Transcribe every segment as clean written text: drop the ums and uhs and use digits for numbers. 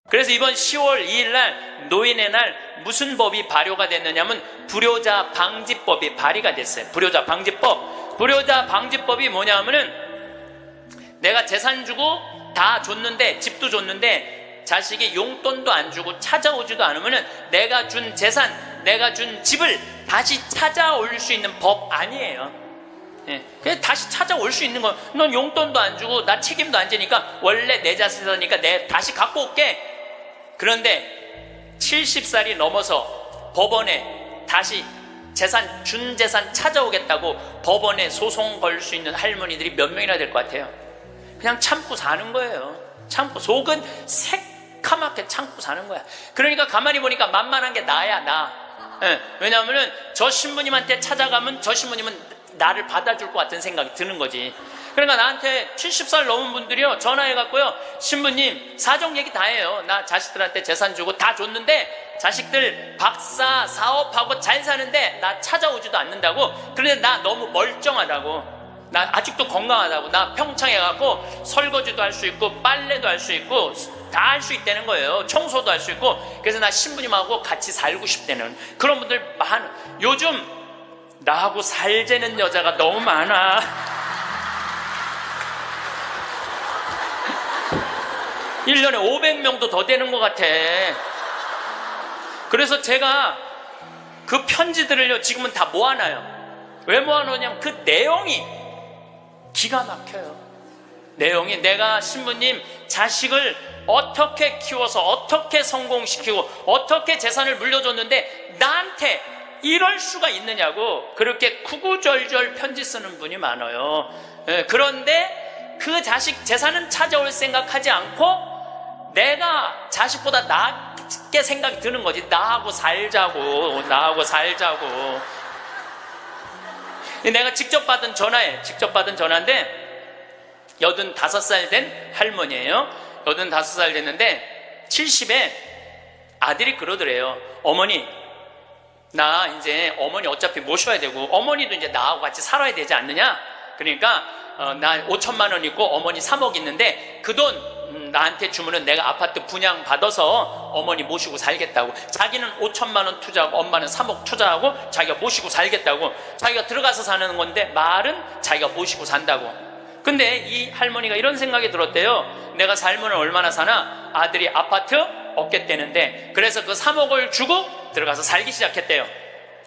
그래서 이번 10월 2일 날 노인의 날 무슨 법이 발효가 됐느냐면 불효자 방지법이 발의가 됐어요. 불효자 방지법. 불효자 방지법이 뭐냐면은 내가 재산 주고 다 줬는데, 집도 줬는데 자식이 용돈도 안 주고 찾아오지도 않으면은 내가 준 재산, 내가 준 집을 다시 찾아올 수 있는 법 아니에요. 예, 그냥 다시 찾아올 수 있는 거. 넌 용돈도 안 주고 나 책임도 안 지니까 원래 내 자산이니까 내 다시 갖고 올게. 그런데 70살이 넘어서 법원에 다시 재산, 준 재산 찾아오겠다고 법원에 소송 걸 수 있는 할머니들이 몇 명이나 될 것 같아요? 그냥 참고 사는 거예요. 참고, 속은 새카맣게 참고 사는 거야. 그러니까 가만히 보니까 만만한 게 나야, 나. 예, 왜냐하면은 저 신부님한테 찾아가면 저 신부님은 나를 받아줄 것 같은 생각이 드는 거지. 그러니까 나한테 70살 넘은 분들이요, 전화해갖고요, 신부님 사정 얘기 다 해요. 나 자식들한테 재산 주고 다 줬는데 자식들 박사 사업하고 잘 사는데 나 찾아오지도 않는다고. 그런데 나 너무 멀쩡하다고, 나 아직도 건강하다고, 나 평창해갖고 설거지도 할 수 있고 빨래도 할 수 있고 다 할 수 있다는 거예요. 청소도 할 수 있고. 그래서 나 신부님하고 같이 살고 싶다는 그런 분들 많아. 요즘 나하고 살자는 여자가 너무 많아. 1년에 500명도 더 되는 것 같아. 그래서 제가 그 편지들을요, 지금은 다 모아놔요. 왜 모아놓냐면 그 내용이 기가 막혀요. 내용이 내가 신부님 자식을 어떻게 키워서 어떻게 성공시키고 어떻게 재산을 물려줬는데 나한테 이럴 수가 있느냐고 그렇게 구구절절 편지 쓰는 분이 많아요. 그런데 그 자식 재산은 찾아올 생각하지 않고 내가 자식보다 낫게 생각이 드는 거지. 나하고 살자고, 나하고 살자고. 내가 직접 받은 전화인데 85살 된 할머니예요. 85살 됐는데 70에 아들이 그러더래요. 어머니, 나 이제 어머니 어차피 모셔야 되고 어머니도 이제 나하고 같이 살아야 되지 않느냐. 그러니까 나 5천만 원 있고 어머니 3억 있는데 그 돈 나한테 주면은 내가 아파트 분양 받아서 어머니 모시고 살겠다고. 자기는 5천만 원 투자하고 엄마는 3억 투자하고 자기가 모시고 살겠다고. 자기가 들어가서 사는 건데 말은 자기가 모시고 산다고. 근데 이 할머니가 이런 생각이 들었대요. 내가 살면 얼마나 사나? 아들이 아파트 얻겠다는데, 그래서 그 3억을 주고 들어가서 살기 시작했대요.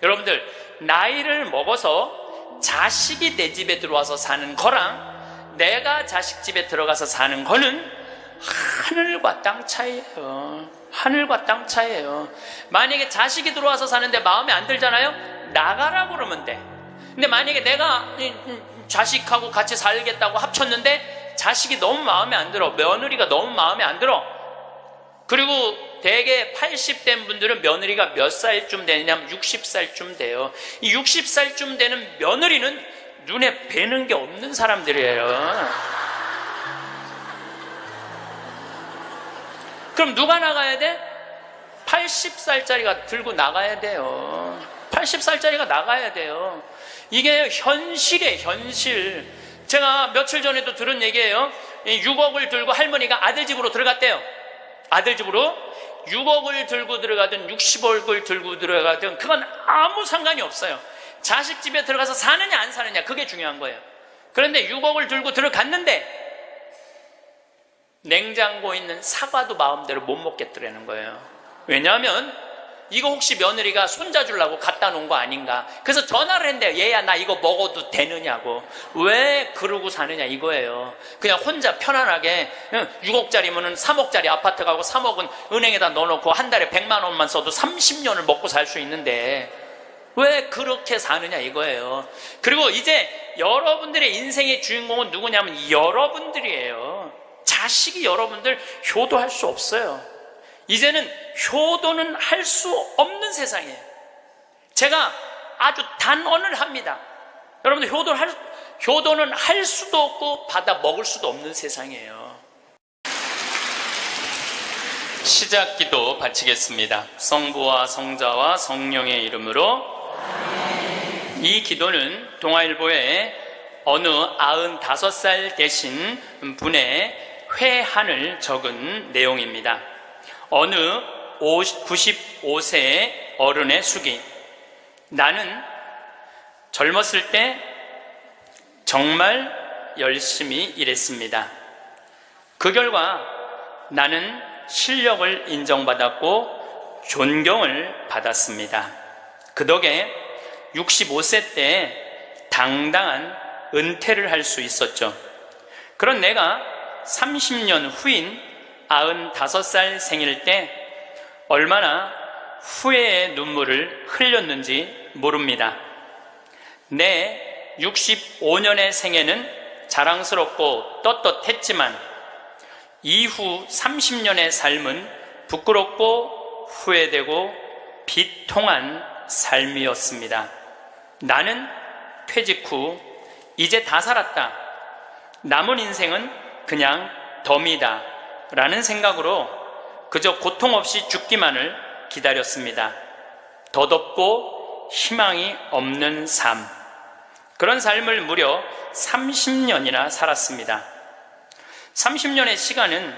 여러분들, 나이를 먹어서 자식이 내 집에 들어와서 사는 거랑 내가 자식 집에 들어가서 사는 거는 하늘과 땅 차이예요. 하늘과 땅 차이예요. 만약에 자식이 들어와서 사는데 마음에 안 들잖아요? 나가라고 그러면 돼. 근데 만약에 내가 자식하고 같이 살겠다고 합쳤는데 자식이 너무 마음에 안 들어, 며느리가 너무 마음에 안 들어. 그리고 대개 80된 분들은 며느리가 몇 살쯤 되냐면 60살쯤 돼요. 이 60살쯤 되는 며느리는 눈에 뵈는 게 없는 사람들이에요. 그럼 누가 나가야 돼? 80살짜리가 들고 나가야 돼요. 80살짜리가 나가야 돼요. 이게 현실이에요, 현실. 제가 며칠 전에도 들은 얘기예요. 6억을 들고 할머니가 아들 집으로 들어갔대요. 아들 집으로 6억을 들고 들어가든 60억을 들고 들어가든 그건 아무 상관이 없어요. 자식 집에 들어가서 사느냐 안 사느냐, 그게 중요한 거예요. 그런데 6억을 들고 들어갔는데 냉장고에 있는 사과도 마음대로 못 먹겠더라는 거예요. 왜냐하면 이거 혹시 며느리가 손자 주려고 갖다 놓은 거 아닌가. 그래서 전화를 했는데요. 얘야, 나 이거 먹어도 되느냐고. 왜 그러고 사느냐 이거예요. 그냥 혼자 편안하게 6억짜리면은 3억짜리 아파트 가고 3억은 은행에다 넣어놓고 한 달에 100만 원만 써도 30년을 먹고 살 수 있는데 왜 그렇게 사느냐 이거예요. 그리고 이제 여러분들의 인생의 주인공은 누구냐면 여러분들이에요. 자식이 여러분들 효도할 수 없어요. 이제는 효도는 할 수 없는 세상이에요. 제가 아주 단언을 합니다. 여러분들 효도는 할 수도 없고 받아 먹을 수도 없는 세상이에요. 시작 기도 바치겠습니다. 성부와 성자와 성령의 이름으로. 이 기도는 동아일보에 어느 95살 되신 분의 회한을 적은 내용입니다. 어느 95세의 어른의 수기. 나는 젊었을 때 정말 열심히 일했습니다. 그 결과 나는 실력을 인정받았고 존경을 받았습니다. 그 덕에 65세 때 당당한 은퇴를 할 수 있었죠. 그런 내가 30년 후인 95살 생일 때 얼마나 후회의 눈물을 흘렸는지 모릅니다. 내 65년의 생애는 자랑스럽고 떳떳했지만 이후 30년의 삶은 부끄럽고 후회되고 비통한 삶이었습니다. 나는 퇴직 후 이제 다 살았다. 남은 인생은 그냥 덤이다 라는 생각으로 그저 고통 없이 죽기만을 기다렸습니다. 덧없고 희망이 없는 삶, 그런 삶을 무려 30년이나 살았습니다. 30년의 시간은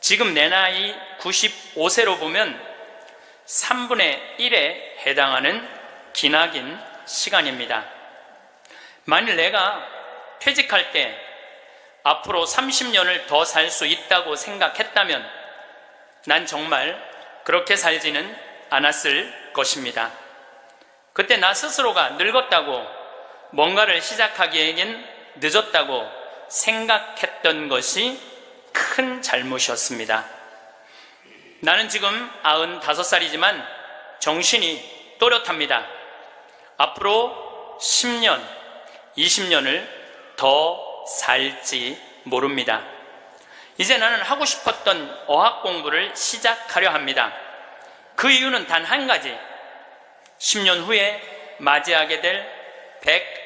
지금 내 나이 95세로 보면 3분의 1에 해당하는 기나긴 시간입니다. 만일 내가 퇴직할 때 앞으로 30년을 더 살 수 있다고 생각했다면 난 정말 그렇게 살지는 않았을 것입니다. 그때 나 스스로가 늙었다고, 뭔가를 시작하기에는 늦었다고 생각했던 것이 큰 잘못이었습니다. 나는 지금 95살이지만 정신이 또렷합니다. 앞으로 10년, 20년을 더 살지 모릅니다. 이제 나는 하고 싶었던 어학 공부를 시작하려 합니다. 그 이유는 단 한 가지, 10년 후에 맞이하게 될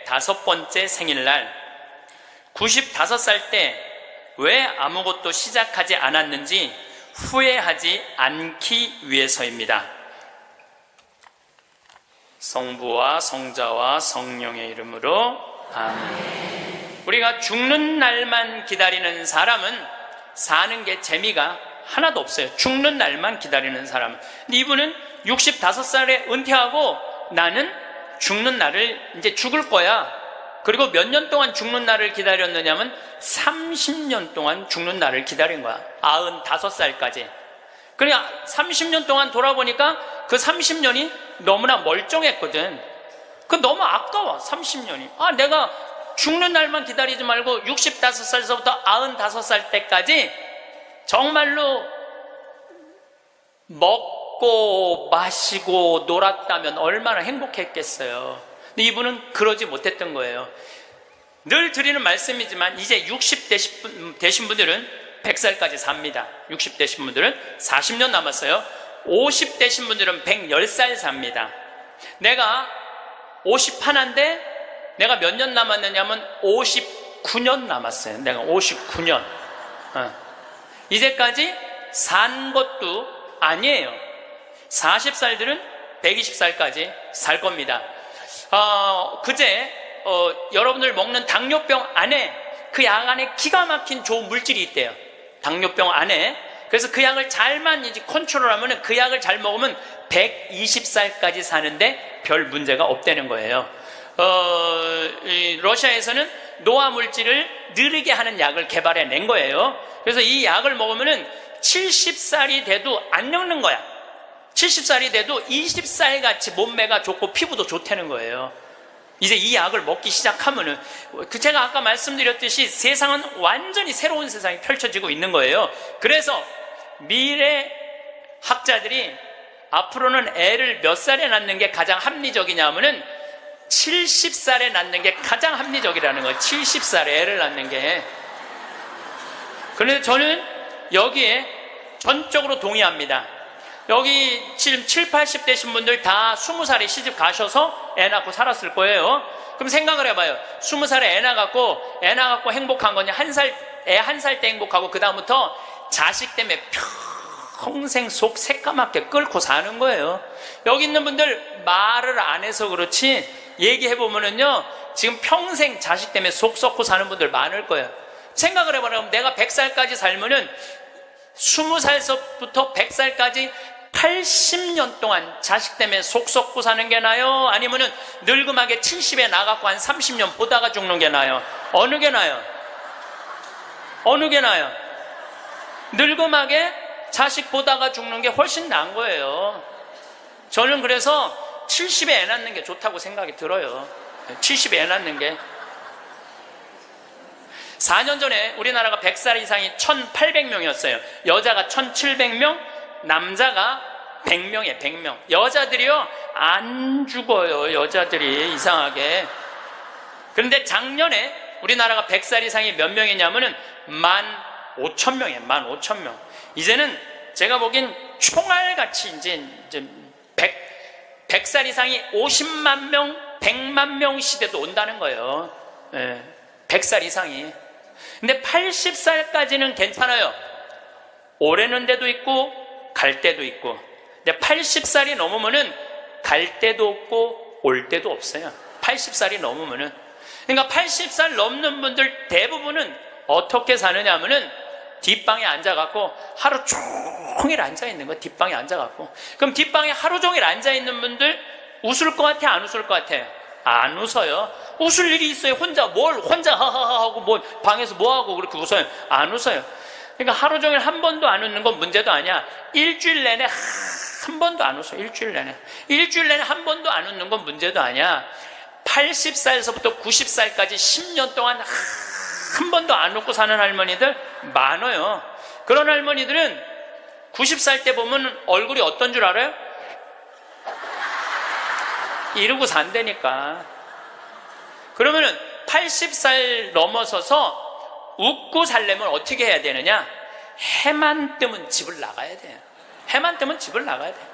105번째 생일날 95살 때 왜 아무것도 시작하지 않았는지 후회하지 않기 위해서입니다. 성부와 성자와 성령의 이름으로 아멘. 우리가 죽는 날만 기다리는 사람은 사는 게 재미가 하나도 없어요. 죽는 날만 기다리는 사람은. 근데 이분은 65살에 은퇴하고 나는 죽는 날을 이제 죽을 거야. 그리고 몇 년 동안 죽는 날을 기다렸느냐면 30년 동안 죽는 날을 기다린 거야. 95살까지. 그러니까 30년 동안 돌아보니까 그 30년이 너무나 멀쩡했거든. 그 너무 아까워, 30년이. 내가 죽는 날만 기다리지 말고 65살서부터 95살 때까지 정말로 먹고 마시고 놀았다면 얼마나 행복했겠어요. 근데 이분은 그러지 못했던 거예요. 늘 드리는 말씀이지만 이제 60 되신 분들은 100살까지 삽니다. 60 되신 분들은 40년 남았어요. 50 되신 분들은 110살 삽니다. 내가 51인데 내가 몇 년 남았느냐면 59년 남았어요. 내가 59년. 이제까지 산 것도 아니에요. 40살들은 120살까지 살 겁니다. 그제 여러분들 먹는 당뇨병 안에, 그 약 안에 기가 막힌 좋은 물질이 있대요. 당뇨병 안에. 그래서 그 약을 잘만 이제 컨트롤하면, 그 약을 잘 먹으면 120살까지 사는데 별 문제가 없다는 거예요. 러시아에서는 노화 물질을 느리게 하는 약을 개발해낸 거예요. 그래서 이 약을 먹으면은 70살이 돼도 안 늙는 거야. 70살이 돼도 20살 같이 몸매가 좋고 피부도 좋다는 거예요. 이제 이 약을 먹기 시작하면은, 제가 아까 말씀드렸듯이 세상은 완전히 새로운 세상이 펼쳐지고 있는 거예요. 그래서 미래 학자들이 앞으로는 애를 몇 살에 낳는 게 가장 합리적이냐면은 70살에 낳는 게 가장 합리적이라는 거예요. 70살에 애를 낳는 게. 그런데 저는 여기에 전적으로 동의합니다. 여기 지금 7, 80 되신 분들 다 20살에 시집 가셔서 애 낳고 살았을 거예요. 그럼 생각을 해봐요. 20살에 애 낳고 행복한 거냐? 애 한 살 때 행복하고 그 다음부터 자식 때문에 평생 속 새까맣게 끓고 사는 거예요. 여기 있는 분들 말을 안 해서 그렇지 얘기해보면은요, 지금 평생 자식 때문에 속 썩고 사는 분들 많을 거예요. 생각을 해봐요. 내가 100살까지 살면은 20살서부터 100살까지 80년 동안 자식 때문에 속 썩고 사는 게 나아요? 아니면은 늙음하게 70에 나가고 한 30년 보다가 죽는 게 나아요? 어느 게 나아요? 어느 게 나아요? 늙음하게 자식 보다가 죽는 게 훨씬 나은 거예요. 저는 그래서 70에 애 낳는 게 좋다고 생각이 들어요. 70에 애 낳는 게. 4년 전에 우리나라가 100살 이상이 1,800명이었어요. 여자가 1,700명, 남자가 100명이에요. 100명. 여자들이요 안 죽어요. 여자들이 이상하게. 그런데 작년에 우리나라가 100살 이상이 몇 명이냐면은 15,000명이에요. 15,000명. 이제는 제가 보기엔 총알같이 이제 100살 이상이 50만 명, 100만 명 시대도 온다는 거예요. 100살 이상이. 근데 80살까지는 괜찮아요. 오래는 데도 있고 갈 때도 있고. 근데 80살이 넘으면은 갈 때도 없고 올 때도 없어요. 80살이 넘으면은. 그러니까 80살 넘는 분들 대부분은 어떻게 사느냐 하면은 뒷방에 앉아갖고 하루 종일 앉아있는 거예요. 뒷방에 앉아갖고. 그럼 뒷방에 하루 종일 앉아있는 분들 웃을 것 같아? 안 웃을 것 같아요? 안 웃어요. 웃을 일이 있어요. 혼자 하하하 하고 뭐 방에서 뭐 하고 그렇게 웃어요? 안 웃어요. 그러니까 하루 종일 한 번도 안 웃는 건 문제도 아니야. 일주일 내내 한 번도 안 웃어. 일주일 내내 한 번도 안 웃는 건 문제도 아니야. 80살에서부터 90살까지 10년 동안 한 번도 안 웃고 사는 할머니들 많아요. 그런 할머니들은 90살 때 보면 얼굴이 어떤 줄 알아요? 이러고 산다니까. 그러면은 80살 넘어서서 웃고 살려면 어떻게 해야 되느냐? 해만 뜨면 집을 나가야 돼요. 해만 뜨면 집을 나가야 돼요.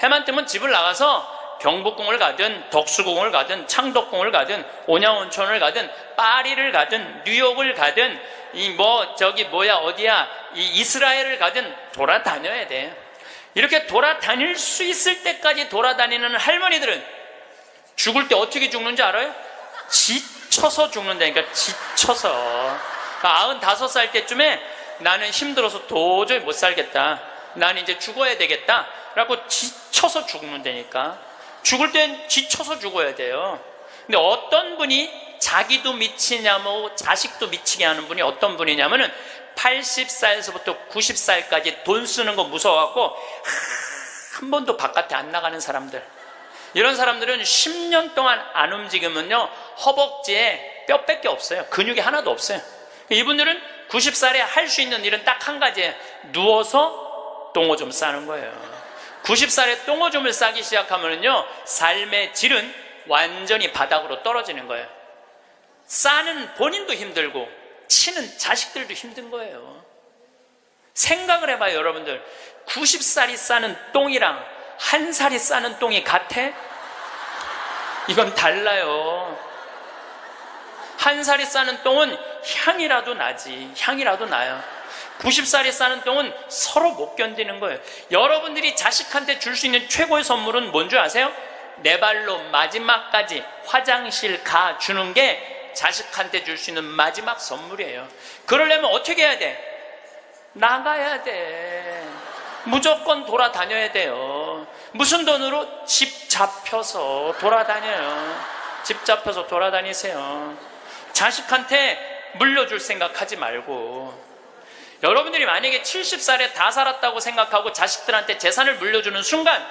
해만 뜨면 집을 나가서 경복궁을 가든 덕수궁을 가든 창덕궁을 가든 온양온천을 가든 파리를 가든 뉴욕을 가든 어디야 이스라엘을 가든 돌아다녀야 돼. 이렇게 돌아다닐 수 있을 때까지 돌아다니는 할머니들은 죽을 때 어떻게 죽는지 알아요? 지쳐서 죽는다니까. 지쳐서. 95살 때쯤에 나는 힘들어서 도저히 못 살겠다, 나는 이제 죽어야 되겠다 라고 지쳐서 죽는다니까. 죽을 땐 지쳐서 죽어야 돼요. 근데 어떤 분이 자기도 미치냐면 자식도 미치게 하는 분이 어떤 분이냐면은 80살에서부터 90살까지 돈 쓰는 거 무서워갖고 한 번도 바깥에 안 나가는 사람들. 이런 사람들은 10년 동안 안 움직이면요 허벅지에 뼈밖에 없어요. 근육이 하나도 없어요. 이분들은 90살에 할 수 있는 일은 딱 한 가지예요. 누워서 똥오줌 싸는 거예요. 90살에 똥오줌을 싸기 시작하면요 삶의 질은 완전히 바닥으로 떨어지는 거예요. 싸는 본인도 힘들고 치는 자식들도 힘든 거예요. 생각을 해봐요. 여러분들 90살이 싸는 똥이랑 1살이 싸는 똥이 같아? 이건 달라요. 1살이 싸는 똥은 향이라도 나지. 향이라도 나요. 90살이 싸는 똥은 서로 못 견디는 거예요. 여러분들이 자식한테 줄 수 있는 최고의 선물은 뭔 줄 아세요? 내 발로 마지막까지 화장실 가 주는 게 자식한테 줄 수 있는 마지막 선물이에요. 그러려면 어떻게 해야 돼? 나가야 돼. 무조건 돌아다녀야 돼요. 무슨 돈으로? 집 잡혀서 돌아다녀요. 집 잡혀서 돌아다니세요. 자식한테 물려줄 생각하지 말고. 여러분들이 만약에 70살에 다 살았다고 생각하고 자식들한테 재산을 물려주는 순간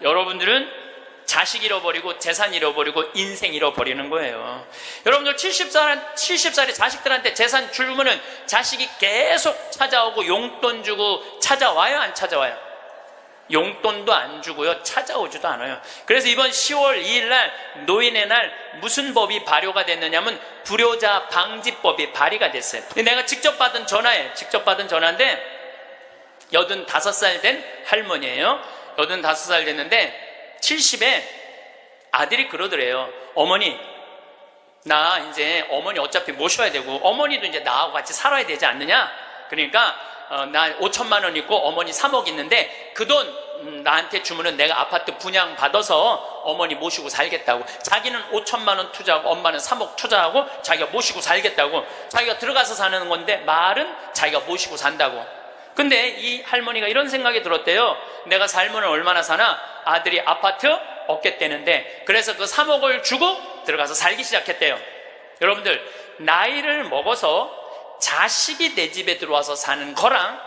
여러분들은 자식 잃어버리고 재산 잃어버리고 인생 잃어버리는 거예요. 여러분들 70살에 자식들한테 재산 주면은 자식이 계속 찾아오고 용돈 주고 찾아와요? 안 찾아와요? 용돈도 안 주고요 찾아오지도 않아요. 그래서 이번 10월 2일 날 노인의 날 무슨 법이 발효가 됐느냐면 불효자 방지법이 발의가 됐어요. 내가 직접 받은 전화인데 85살 된 할머니예요. 85살 됐는데 70에 아들이 그러더래요. 어머니, 나 이제 어머니 어차피 모셔야 되고 어머니도 이제 나하고 같이 살아야 되지 않느냐? 그러니까 나 5천만 원 있고 어머니 3억 있는데 그 돈 나한테 주면은 내가 아파트 분양 받아서 어머니 모시고 살겠다고. 자기는 5천만 원 투자하고 엄마는 3억 투자하고 자기가 모시고 살겠다고. 자기가 들어가서 사는 건데 말은 자기가 모시고 산다고. 근데 이 할머니가 이런 생각이 들었대요. 내가 살면 얼마나 사나? 아들이 아파트 얻겠다는데, 그래서 그 3억을 주고 들어가서 살기 시작했대요. 여러분들, 나이를 먹어서 자식이 내 집에 들어와서 사는 거랑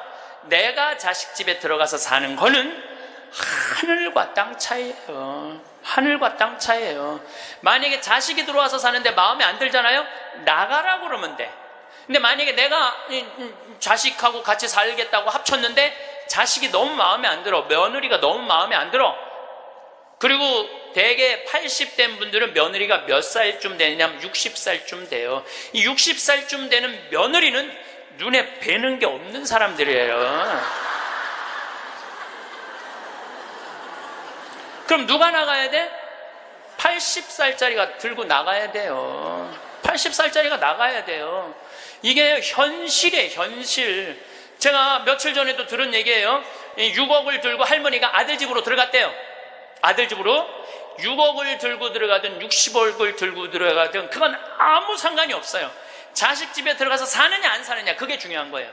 내가 자식 집에 들어가서 사는 거는 하늘과 땅 차이예요. 하늘과 땅 차이예요. 만약에 자식이 들어와서 사는데 마음에 안 들잖아요? 나가라 그러면 돼. 근데 만약에 내가 자식하고 같이 살겠다고 합쳤는데 자식이 너무 마음에 안 들어, 며느리가 너무 마음에 안 들어, 그리고 대개 80된 분들은 며느리가 몇 살쯤 되냐면 60살쯤 돼요. 이 60살쯤 되는 며느리는 눈에 뵈는 게 없는 사람들이에요. 그럼 누가 나가야 돼? 80살짜리가 들고 나가야 돼요. 80살짜리가 나가야 돼요. 이게 현실이에요, 현실. 제가 며칠 전에도 들은 얘기예요. 6억을 들고 할머니가 아들 집으로 들어갔대요. 아들 집으로 6억을 들고 들어가든 60억을 들고 들어가든 그건 아무 상관이 없어요. 자식 집에 들어가서 사느냐 안 사느냐, 그게 중요한 거예요.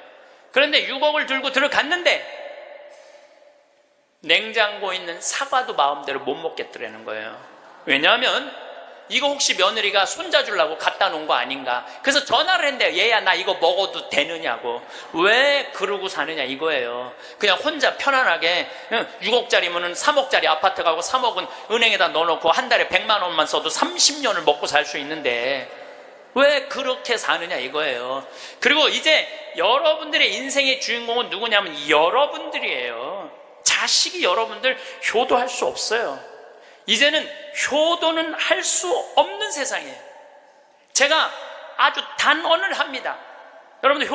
그런데 6억을 들고 들어갔는데 냉장고에 있는 사과도 마음대로 못 먹겠더라는 거예요. 왜냐하면 이거 혹시 며느리가 손자 주려고 갖다 놓은 거 아닌가. 그래서 전화를 했는데요. 얘야, 나 이거 먹어도 되느냐고. 왜 그러고 사느냐 이거예요. 그냥 혼자 편안하게 6억짜리면 3억짜리 아파트 가고 3억은 은행에다 넣어놓고 한 달에 100만 원만 써도 30년을 먹고 살 수 있는데 왜 그렇게 사느냐 이거예요. 그리고 이제 여러분들의 인생의 주인공은 누구냐면 여러분들이에요. 자식이 여러분들 효도할 수 없어요. 이제는 효도는 할 수 없는 세상이에요. 제가 아주 단언을 합니다. 여러분들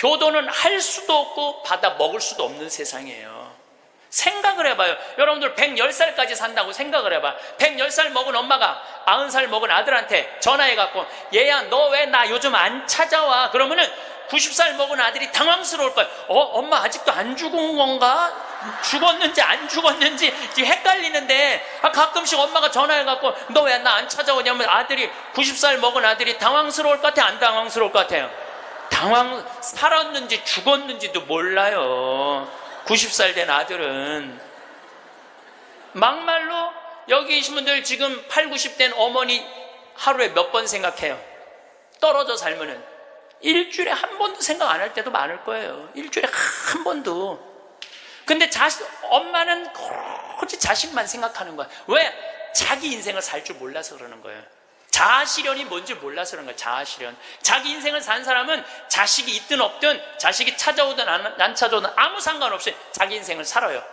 효도는 할 수도 없고 받아 먹을 수도 없는 세상이에요. 생각을 해봐요. 여러분들 110살까지 산다고 생각을 해봐. 110살 먹은 엄마가 90살 먹은 아들한테 전화해갖고 얘야, 너 왜 나 요즘 안 찾아와? 그러면은 90살 먹은 아들이 당황스러울 거예요. 엄마 아직도 안 죽은 건가? 죽었는지 안 죽었는지 지금 헷갈리는데, 가끔씩 엄마가 전화해갖고 너 왜 나 안 찾아오냐면 아들이 90살 먹은 아들이 당황스러울 것 같아요? 안 당황스러울 것 같아요? 살았는지 죽었는지도 몰라요. 90살 된 아들은. 막말로 여기 계신 분들 지금 8, 90 된 어머니 하루에 몇 번 생각해요? 떨어져 살면은 일주일에 한 번도 생각 안 할 때도 많을 거예요. 일주일에 한 번도. 근데 엄마는 오직 자식만 생각하는 거야. 왜? 자기 인생을 살 줄 몰라서 그러는 거예요. 자아실현이 뭔지 몰라서 그런 거예요. 자아실현. 자기 인생을 산 사람은 자식이 있든 없든, 자식이 찾아오든 안 찾아오든 아무 상관없이 자기 인생을 살아요.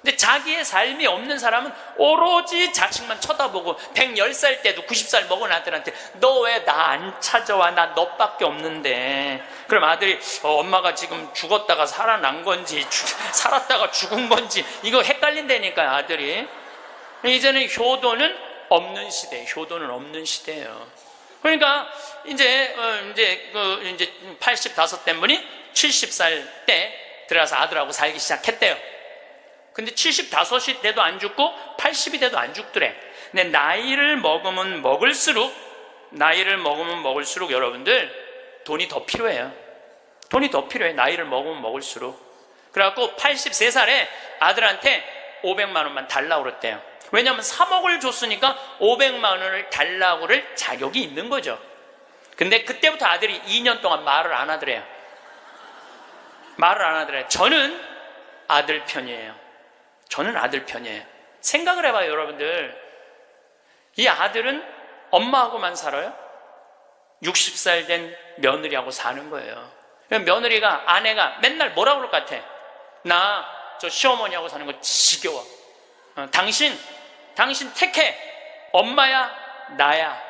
근데 자기의 삶이 없는 사람은 오로지 자식만 쳐다보고 110살 때도 90살 먹은 아들한테 너 왜 나 안 찾아와? 나 너밖에 없는데. 그럼 아들이 엄마가 지금 죽었다가 살아난 건지 살았다가 죽은 건지 이거 헷갈린다니까요, 아들이. 이제는 효도는 없는 시대, 효도는 없는 시대예요. 그러니까 이제 85 된 분이 70살 때 들어가서 아들하고 살기 시작했대요. 근데 75이 돼도 안 죽고 80이 돼도 안 죽더래. 근데 나이를 먹으면 먹을수록 여러분들 돈이 더 필요해요. 돈이 더 필요해. 나이를 먹으면 먹을수록. 그래갖고 83살에 아들한테 500만 원만 달라고 그랬대요. 왜냐하면 3억을 줬으니까 500만 원을 달라고 그럴 자격이 있는 거죠. 근데 그때부터 아들이 2년 동안 말을 안 하더래요. 말을 안 하더래요. 저는 아들 편이에요. 생각을 해봐요, 여러분들. 이 아들은 엄마하고만 살아요? 60살 된 며느리하고 사는 거예요. 며느리가, 아내가 맨날 뭐라고 그럴 것 같아? 나 저 시어머니하고 사는 거 지겨워. 당신 택해. 엄마야, 나야.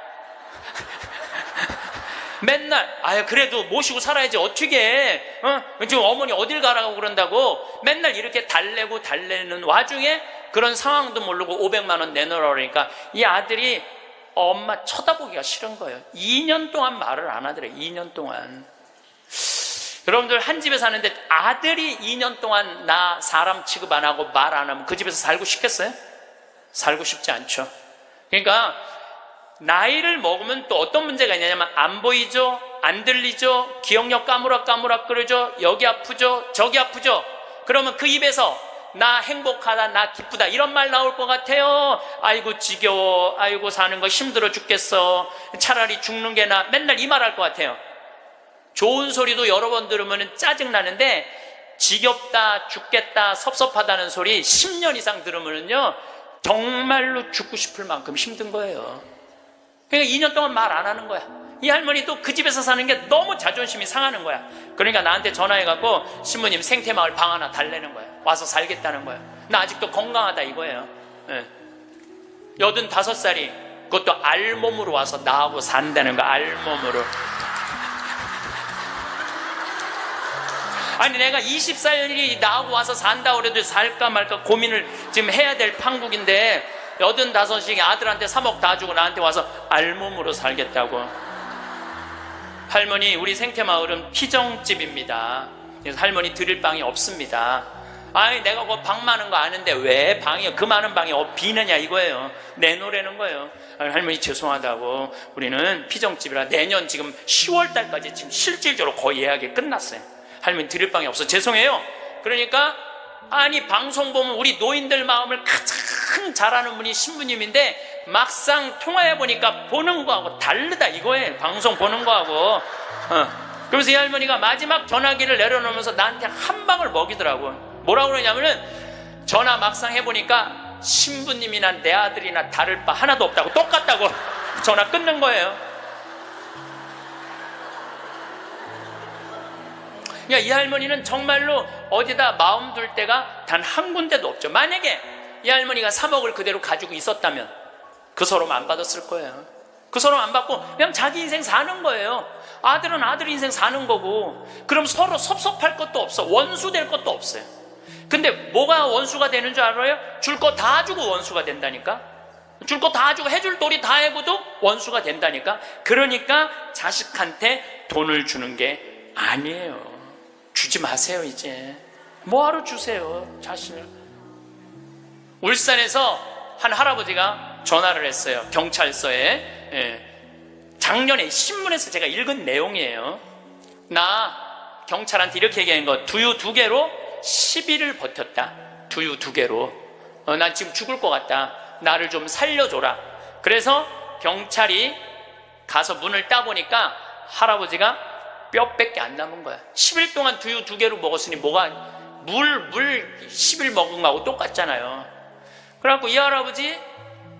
맨날 그래도 모시고 살아야지 어떻게 지금 어머니 어딜 가라고 그런다고 맨날 이렇게 달래는 와중에 그런 상황도 모르고 500만 원 내놓으라 그러니까 이 아들이 엄마 쳐다보기가 싫은 거예요. 2년 동안 말을 안 하더래. 2년 동안. 여러분들 한 집에 사는데 아들이 2년 동안 나 사람 취급 안 하고 말 안 하면 그 집에서 살고 싶겠어요? 살고 싶지 않죠. 그러니까 나이를 먹으면 또 어떤 문제가 있냐면 안 보이죠? 안 들리죠? 기억력 까무락까무락 끓죠? 여기 아프죠? 저기 아프죠? 그러면 그 입에서 나 행복하다, 나 기쁘다 이런 말 나올 것 같아요? 아이고 지겨워, 아이고 사는 거 힘들어 죽겠어, 차라리 죽는 게 나, 맨날 이 말 할 것 같아요. 좋은 소리도 여러 번 들으면 짜증나는데 지겹다, 죽겠다, 섭섭하다는 소리 10년 이상 들으면요 정말로 죽고 싶을 만큼 힘든 거예요. 그러니까 2년 동안 말 안 하는 거야. 이 할머니도 그 집에서 사는 게 너무 자존심이 상하는 거야. 그러니까 나한테 전화해갖고 신부님 생태마을 방 하나 달래는 거야. 와서 살겠다는 거야. 나 아직도 건강하다 이거예요. 85살이 그것도 알몸으로 와서 나하고 산다는 거야. 알몸으로. 아니 내가 24년이 나하고 와서 산다 그래도 살까 말까 고민을 지금 해야 될 판국인데 85이 아들한테 3억 다 주고 나한테 와서 알몸으로 살겠다고. 할머니, 우리 생태마을은 피정집입니다. 그래서 할머니 드릴 방이 없습니다. 아니 내가 그 방 많은 거 아는데 왜 방이 그 많은 방이 비느냐 이거예요. 내놓으라는 거예요. 아니, 할머니 죄송하다고, 우리는 피정집이라 내년 지금 10월 달까지 지금 실질적으로 거의 예약이 끝났어요. 할머니 드릴 방이 없어 죄송해요. 그러니까 아니 방송 보면 우리 노인들 마음을 가장 잘 아는 분이 신부님인데 막상 통화해보니까 보는 거하고 다르다 이거예요. 방송 보는 거하고. 그래서 이 할머니가 마지막 전화기를 내려놓으면서 나한테 한 방을 먹이더라고. 뭐라고 그러냐면은 전화 막상 해보니까 신부님이나 내 아들이나 다를 바 하나도 없다고, 똑같다고 전화 끊는 거예요. 그러니까 이 할머니는 정말로 어디다 마음 둘 데가 단 한 군데도 없죠. 만약에 이 할머니가 3억을 그대로 가지고 있었다면 그 서름 안 받았을 거예요. 그 서름 안 받고 그냥 자기 인생 사는 거예요. 아들은 아들 인생 사는 거고. 그럼 서로 섭섭할 것도 없어. 원수 될 것도 없어요. 근데 뭐가 원수가 되는 줄 알아요? 줄 거 다 주고 원수가 된다니까. 줄 거 다 주고 해줄 도리 다 해고도 원수가 된다니까. 그러니까 자식한테 돈을 주는 게 아니에요. 주지 마세요. 이제 뭐하러 주세요 자신을. 울산에서 한 할아버지가 전화를 했어요. 경찰서에. 작년에 신문에서 제가 읽은 내용이에요. 나 경찰한테 이렇게 얘기한 거, 두유 2개로 10일을 버텼다. 두유 2개로. 난 지금 죽을 것 같다. 나를 좀 살려줘라. 그래서 경찰이 가서 문을 따보니까 할아버지가 뼈밖에 안 남은 거야. 10일 동안 두유 2개로 먹었으니 뭐가 물 10일 먹은 거하고 똑같잖아요. 그래갖고 이 할아버지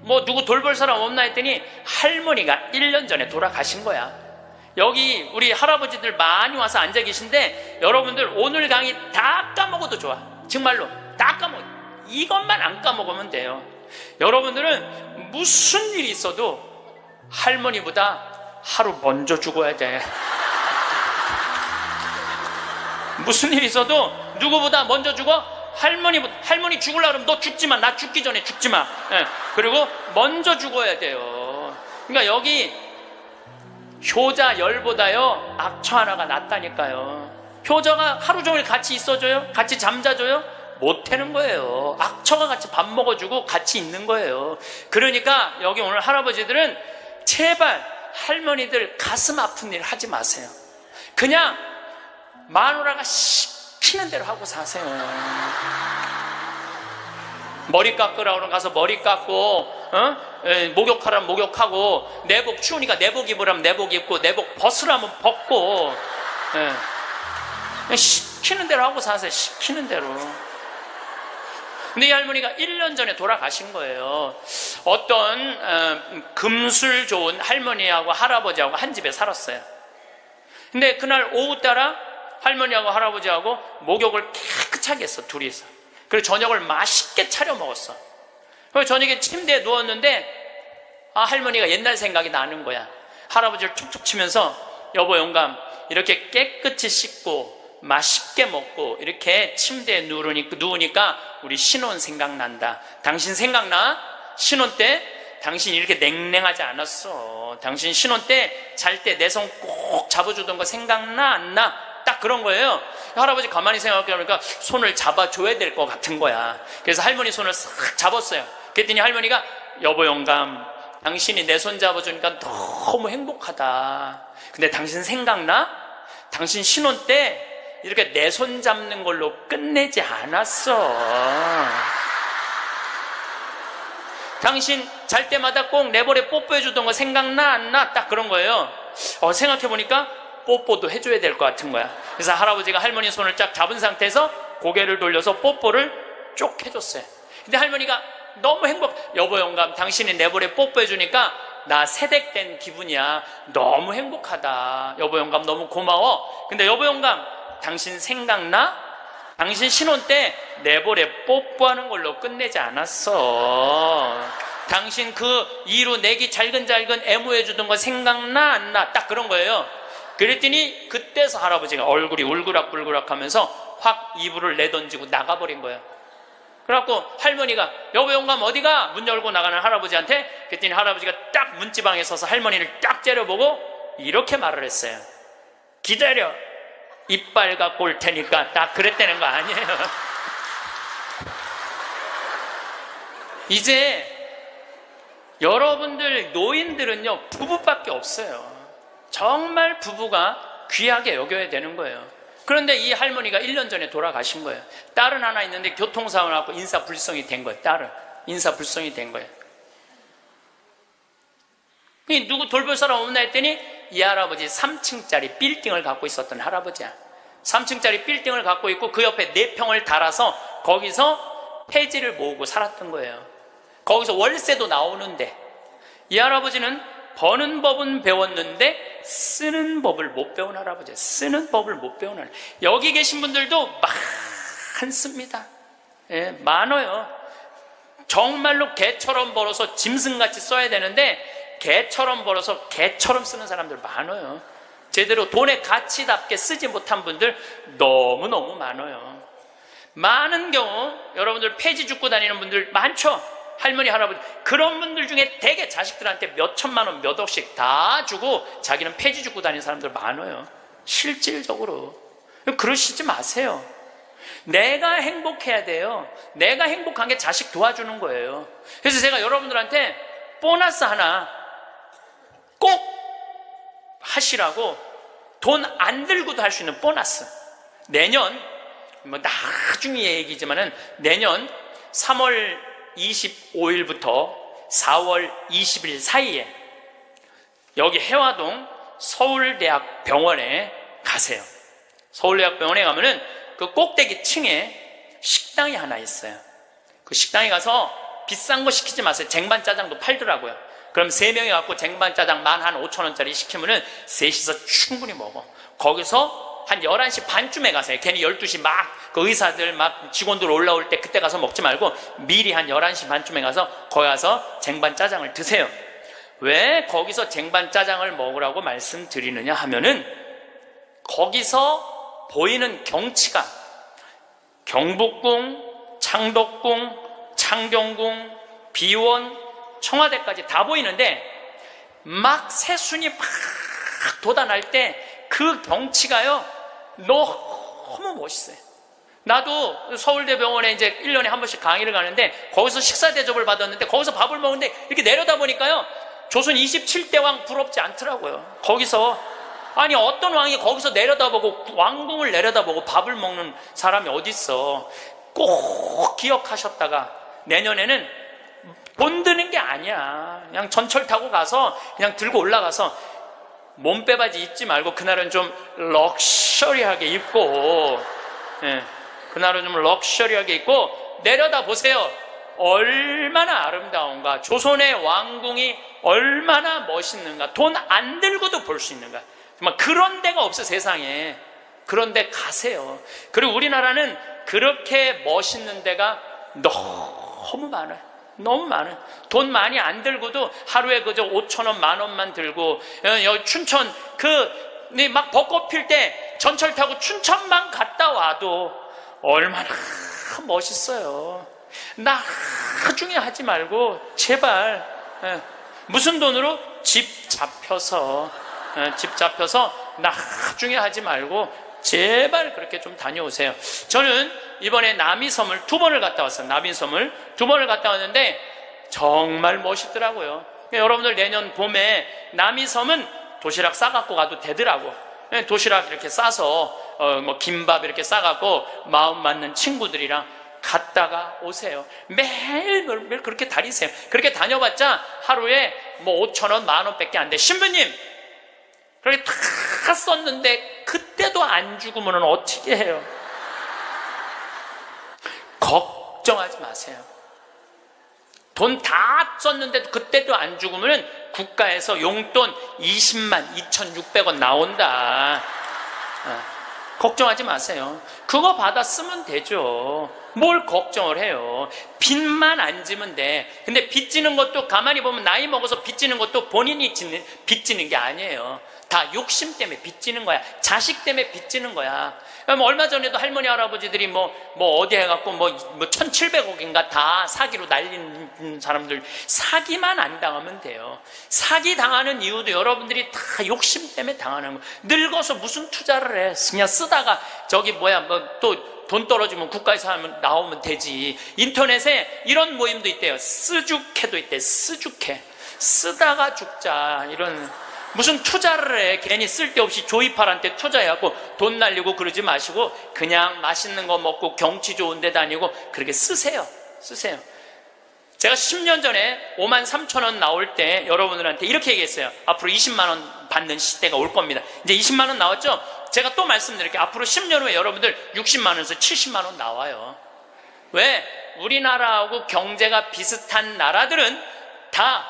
뭐 누구 돌볼 사람 없나 했더니 할머니가 1년 전에 돌아가신 거야. 여기 우리 할아버지들 많이 와서 앉아 계신데 여러분들 오늘 강의 다 까먹어도 좋아. 정말로 다 까먹어. 이것만 안 까먹으면 돼요. 여러분들은 무슨 일이 있어도 할머니보다 하루 먼저 죽어야 돼. 무슨 일이 있어도 누구보다 먼저 죽어? 할머니 죽으려고 그러면 너 죽지 마. 나 죽기 전에 죽지 마. 그리고 먼저 죽어야 돼요. 그러니까 여기 효자 10보다요 악처 하나가 낫다니까요. 효자가 하루 종일 같이 있어줘요? 같이 잠자줘요? 못하는 거예요. 악처가 같이 밥 먹어주고 같이 있는 거예요. 그러니까 여기 오늘 할아버지들은 제발 할머니들 가슴 아픈 일 하지 마세요. 그냥 마누라가 시키는 대로 하고 사세요. 머리 깎으라 그러면 가서 머리 깎고, 목욕하라면 목욕하고, 내복 추우니까 내복 입으라면 내복 입고, 내복 벗으라면 벗고, 시키는 대로 하고 사세요. 시키는 대로. 근데 이 할머니가 1년 전에 돌아가신 거예요. 어떤 금술 좋은 할머니하고 할아버지하고 한 집에 살았어요. 근데 그날 오후 따라 할머니하고 할아버지하고 목욕을 깨끗하게 했어, 둘이서. 그리고 저녁을 맛있게 차려 먹었어. 그리고 저녁에 침대에 누웠는데 할머니가 옛날 생각이 나는 거야. 할아버지를 툭툭 치면서 여보 영감, 이렇게 깨끗이 씻고 맛있게 먹고 이렇게 침대에 누우니까 우리 신혼 생각난다. 당신 생각나? 신혼 때 당신 이렇게 냉랭하지 않았어. 당신 신혼 때 잘 때 내 손 꼭 잡아주던 거 생각나 안 나? 딱 그런 거예요. 할아버지 가만히 생각해보니까 손을 잡아줘야 될 것 같은 거야. 그래서 할머니 손을 싹 잡았어요. 그랬더니 할머니가 여보 영감, 당신이 내 손 잡아주니까 너무 행복하다. 근데 당신 생각나? 당신 신혼 때 이렇게 내 손 잡는 걸로 끝내지 않았어. 당신 잘 때마다 꼭 내 볼에 뽀뽀해주던 거 생각나 안 나? 딱 그런 거예요. 생각해보니까 뽀뽀도 해줘야 될 것 같은 거야. 그래서 할아버지가 할머니 손을 쫙 잡은 상태에서 고개를 돌려서 뽀뽀를 쭉 해줬어요. 근데 할머니가 너무 여보 영감, 당신이 내 볼에 뽀뽀해주니까 나 세댁된 기분이야. 너무 행복하다. 여보 영감 너무 고마워. 근데 여보 영감, 당신 생각나? 당신 신혼 때 내 볼에 뽀뽀하는 걸로 끝내지 않았어. 당신 그 이루 내기 잘근잘근 애무해주던 거 생각나 안 나? 딱 그런 거예요. 그랬더니 그때서 할아버지가 얼굴이 울그락불그락 하면서 확 이불을 내던지고 나가버린 거예요. 그래갖고 할머니가 여보 영감 어디가? 문 열고 나가는 할아버지한테. 그랬더니 할아버지가 딱 문지방에 서서 할머니를 딱 째려보고 이렇게 말을 했어요. 기다려, 이빨 갖고 올 테니까. 딱 그랬다는 거 아니에요. 이제 여러분들 노인들은요 부부밖에 없어요. 정말 부부가 귀하게 여겨야 되는 거예요. 그런데 이 할머니가 1년 전에 돌아가신 거예요. 딸은 하나 있는데 교통사고 나고 인사불성이 된 거예요. 딸은 인사불성이 된 거예요. 누구 돌볼 사람 없나 했더니 이 할아버지 3층짜리 빌딩을 갖고 있었던 할아버지야. 3층짜리 빌딩을 갖고 있고 그 옆에 4평을 달아서 거기서 폐지를 모으고 살았던 거예요. 거기서 월세도 나오는데 이 할아버지는 버는 법은 배웠는데 쓰는 법을 못 배운 할아버지예요. 쓰는 법을 못 배운 할아버지. 여기 계신 분들도 많습니다. 예, 많아요. 정말로 개처럼 벌어서 짐승같이 써야 되는데 개처럼 벌어서 개처럼 쓰는 사람들 많아요. 제대로 돈의 가치답게 쓰지 못한 분들 너무너무 많아요. 많은 경우 여러분들 폐지 죽고 다니는 분들 많죠. 할머니 할아버지 그런 분들 중에 대개 자식들한테 몇 천만 원 몇 억씩 다 주고 자기는 폐지 죽고 다니는 사람들 많아요. 실질적으로. 그러시지 마세요. 내가 행복해야 돼요. 내가 행복한 게 자식 도와주는 거예요. 그래서 제가 여러분들한테 보너스 하나 꼭 하시라고, 돈 안 들고도 할 수 있는 보너스. 내년 나중에 얘기지만은 내년 3월 25일부터 4월 20일 사이에 여기 해화동 서울대학병원에 가세요. 서울대학병원에 가면은 그 꼭대기 층에 식당이 하나 있어요. 그 식당에 가서 비싼 거 시키지 마세요. 쟁반짜장도 팔더라고요. 그럼 3명이 갖고 쟁반짜장 15,000원짜리 시키면은 셋이서 충분히 먹어. 거기서 한 11시 반쯤에 가세요. 괜히 12시 그 의사들 직원들 올라올 때 그때 가서 먹지 말고 미리 한 11시 반쯤에 가서 거기 가서 쟁반짜장을 드세요. 왜 거기서 쟁반짜장을 먹으라고 말씀드리느냐 하면은 거기서 보이는 경치가 경복궁, 창덕궁, 창경궁, 비원, 청와대까지 다 보이는데 막 새순이 막 돋아날 때 그 경치가요 너무 멋있어요. 나도 서울대병원에 이제 1년에 한 번씩 강의를 가는데 거기서 식사 대접을 받았는데 거기서 밥을 먹는데 이렇게 내려다 보니까요 조선 27대 왕 부럽지 않더라고요. 거기서 아니 어떤 왕이 거기서 내려다보고 왕궁을 내려다보고 밥을 먹는 사람이 어딨어. 꼭 기억하셨다가 내년에는 돈 드는 게 아니야. 그냥 전철 타고 가서 그냥 들고 올라가서 몸빼바지 입지 말고 그날은 좀 럭셔리하게 입고, 예, 그날은 좀 럭셔리하게 입고 내려다 보세요. 얼마나 아름다운가. 조선의 왕궁이 얼마나 멋있는가. 돈 안 들고도 볼 수 있는가. 정말 그런 데가 없어 세상에. 그런 데 가세요. 그리고 우리나라는 그렇게 멋있는 데가 너무 많아요. 너무 많아요. 돈 많이 안 들고도 하루에 그저 5,000원, 10,000원만 들고 여기 춘천 막 벚꽃 필 때 전철 타고 춘천만 갔다 와도 얼마나 멋있어요. 나중에 하지 말고 제발 무슨 돈으로 집 잡혀서 나중에 하지 말고 제발 그렇게 좀 다녀오세요. 저는 이번에 남이섬을 2번을 갔다 왔어요. 남이섬을 2번을 갔다 왔는데 정말 멋있더라고요. 여러분들 내년 봄에 남이섬은 도시락 싸갖고 가도 되더라고. 도시락 이렇게 싸서 뭐 김밥 이렇게 싸갖고 마음 맞는 친구들이랑 갔다가 오세요. 매일 그렇게 다니세요. 그렇게 다녀봤자 하루에 뭐 5,000원, 10,000원 밖에 안 돼. 신부님, 그렇게 다 썼는데 그때도 안 죽으면 어떻게 해요? 걱정하지 마세요. 돈 다 썼는데도 그때도 안 죽으면 국가에서 용돈 20만 2,600원 나온다. 걱정하지 마세요. 그거 받아 쓰면 되죠. 뭘 걱정을 해요. 빚만 안 지면 돼. 근데 빚지는 것도 가만히 보면 나이 먹어서 빚지는 것도 본인이 빚지는 게 아니에요. 다 욕심 때문에 빚지는 거야. 자식 때문에 빚지는 거야. 얼마 전에도 할머니 할아버지들이 뭐 어디 해갖고 뭐 1,700억인가 다 사기로 날린 사람들, 사기만 안 당하면 돼요. 사기 당하는 이유도 여러분들이 다 욕심 때문에 당하는 거예요. 늙어서 무슨 투자를 해. 그냥 쓰다가 저기 또 돈 떨어지면 국가에서 하면 나오면 되지. 인터넷에 이런 모임도 있대요. 쓰죽해도 있대. 쓰죽해. 쓰다가 죽자. 이런. 무슨 투자를 해. 괜히 쓸데없이 조이팔한테 투자해갖고 돈 날리고 그러지 마시고 그냥 맛있는 거 먹고 경치 좋은 데 다니고 그렇게 쓰세요. 제가 10년 전에 53,000원 나올 때 여러분들한테 이렇게 얘기했어요. 앞으로 20만 원 받는 시대가 올 겁니다. 이제 20만 원 나왔죠? 제가 또 말씀드릴게요. 앞으로 10년 후에 여러분들 60만 원에서 70만 원 나와요. 왜? 우리나라하고 경제가 비슷한 나라들은 다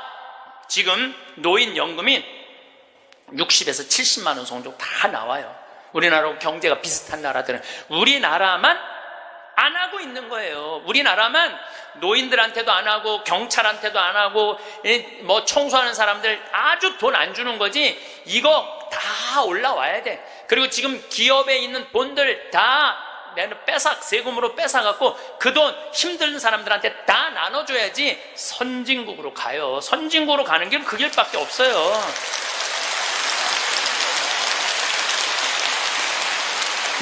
지금 노인연금이 60에서 70만 원 정도 다 나와요. 우리나라하고 경제가 비슷한 나라들은. 우리나라만 안 하고 있는 거예요. 우리나라만 노인들한테도 안 하고 경찰한테도 안 하고 뭐 청소하는 사람들 아주 돈 안 주는 거지. 이거 다 올라와야 돼. 그리고 지금 기업에 있는 돈들 다 세금으로 뺏어갖고 그 돈 힘든 사람들한테 다 나눠줘야지 선진국으로 가요. 선진국으로 가는 길은 그 길밖에 없어요.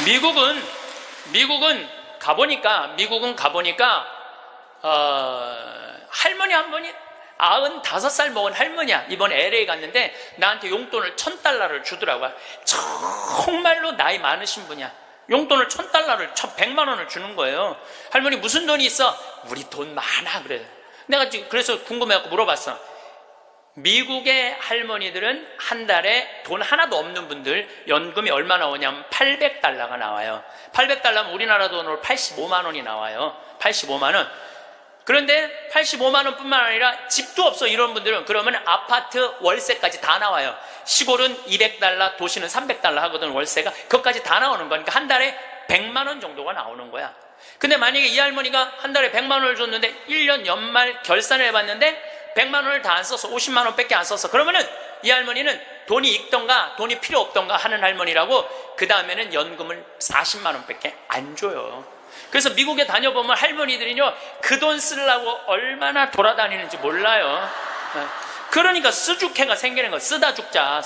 미국은 가보니까 할머니 한 분이 95살 먹은 할머니야. 이번 LA 갔는데 나한테 용돈을 $1,000를 주더라고요. 정말로 나이 많으신 분이야. 용돈을 $1,000를 100만 원을 주는 거예요. 할머니 무슨 돈이 있어? 우리 돈 많아. 그래. 내가 지금 그래서 궁금해갖고 물어봤어. 미국의 할머니들은 한 달에 돈 하나도 없는 분들 연금이 얼마 나오냐면 $800가 나와요. $800면 우리나라 돈으로 85만 원이 나와요. 85만 원. 그런데 85만 원뿐만 아니라 집도 없어 이런 분들은 그러면 아파트 월세까지 다 나와요. 시골은 $200, 도시는 $300 하거든 월세가. 그것까지 다 나오는 거니까 한 달에 100만 원 정도가 나오는 거야. 근데 만약에 이 할머니가 한 달에 100만 원을 줬는데 1년 연말 결산을 해봤는데 100만 원을 다 안 써서 50만 원밖에 안 썼어. 그러면은 이 할머니는 돈이 있던가 돈이 필요 없던가 하는 할머니라고. 그 다음에는 연금을 40만 원밖에 안 줘요. 그래서 미국에 다녀보면 할머니들이요 그 돈 쓰려고 얼마나 돌아다니는지 몰라요. 그러니까 쓰죽해가 생기는 거야. 쓰다 죽자.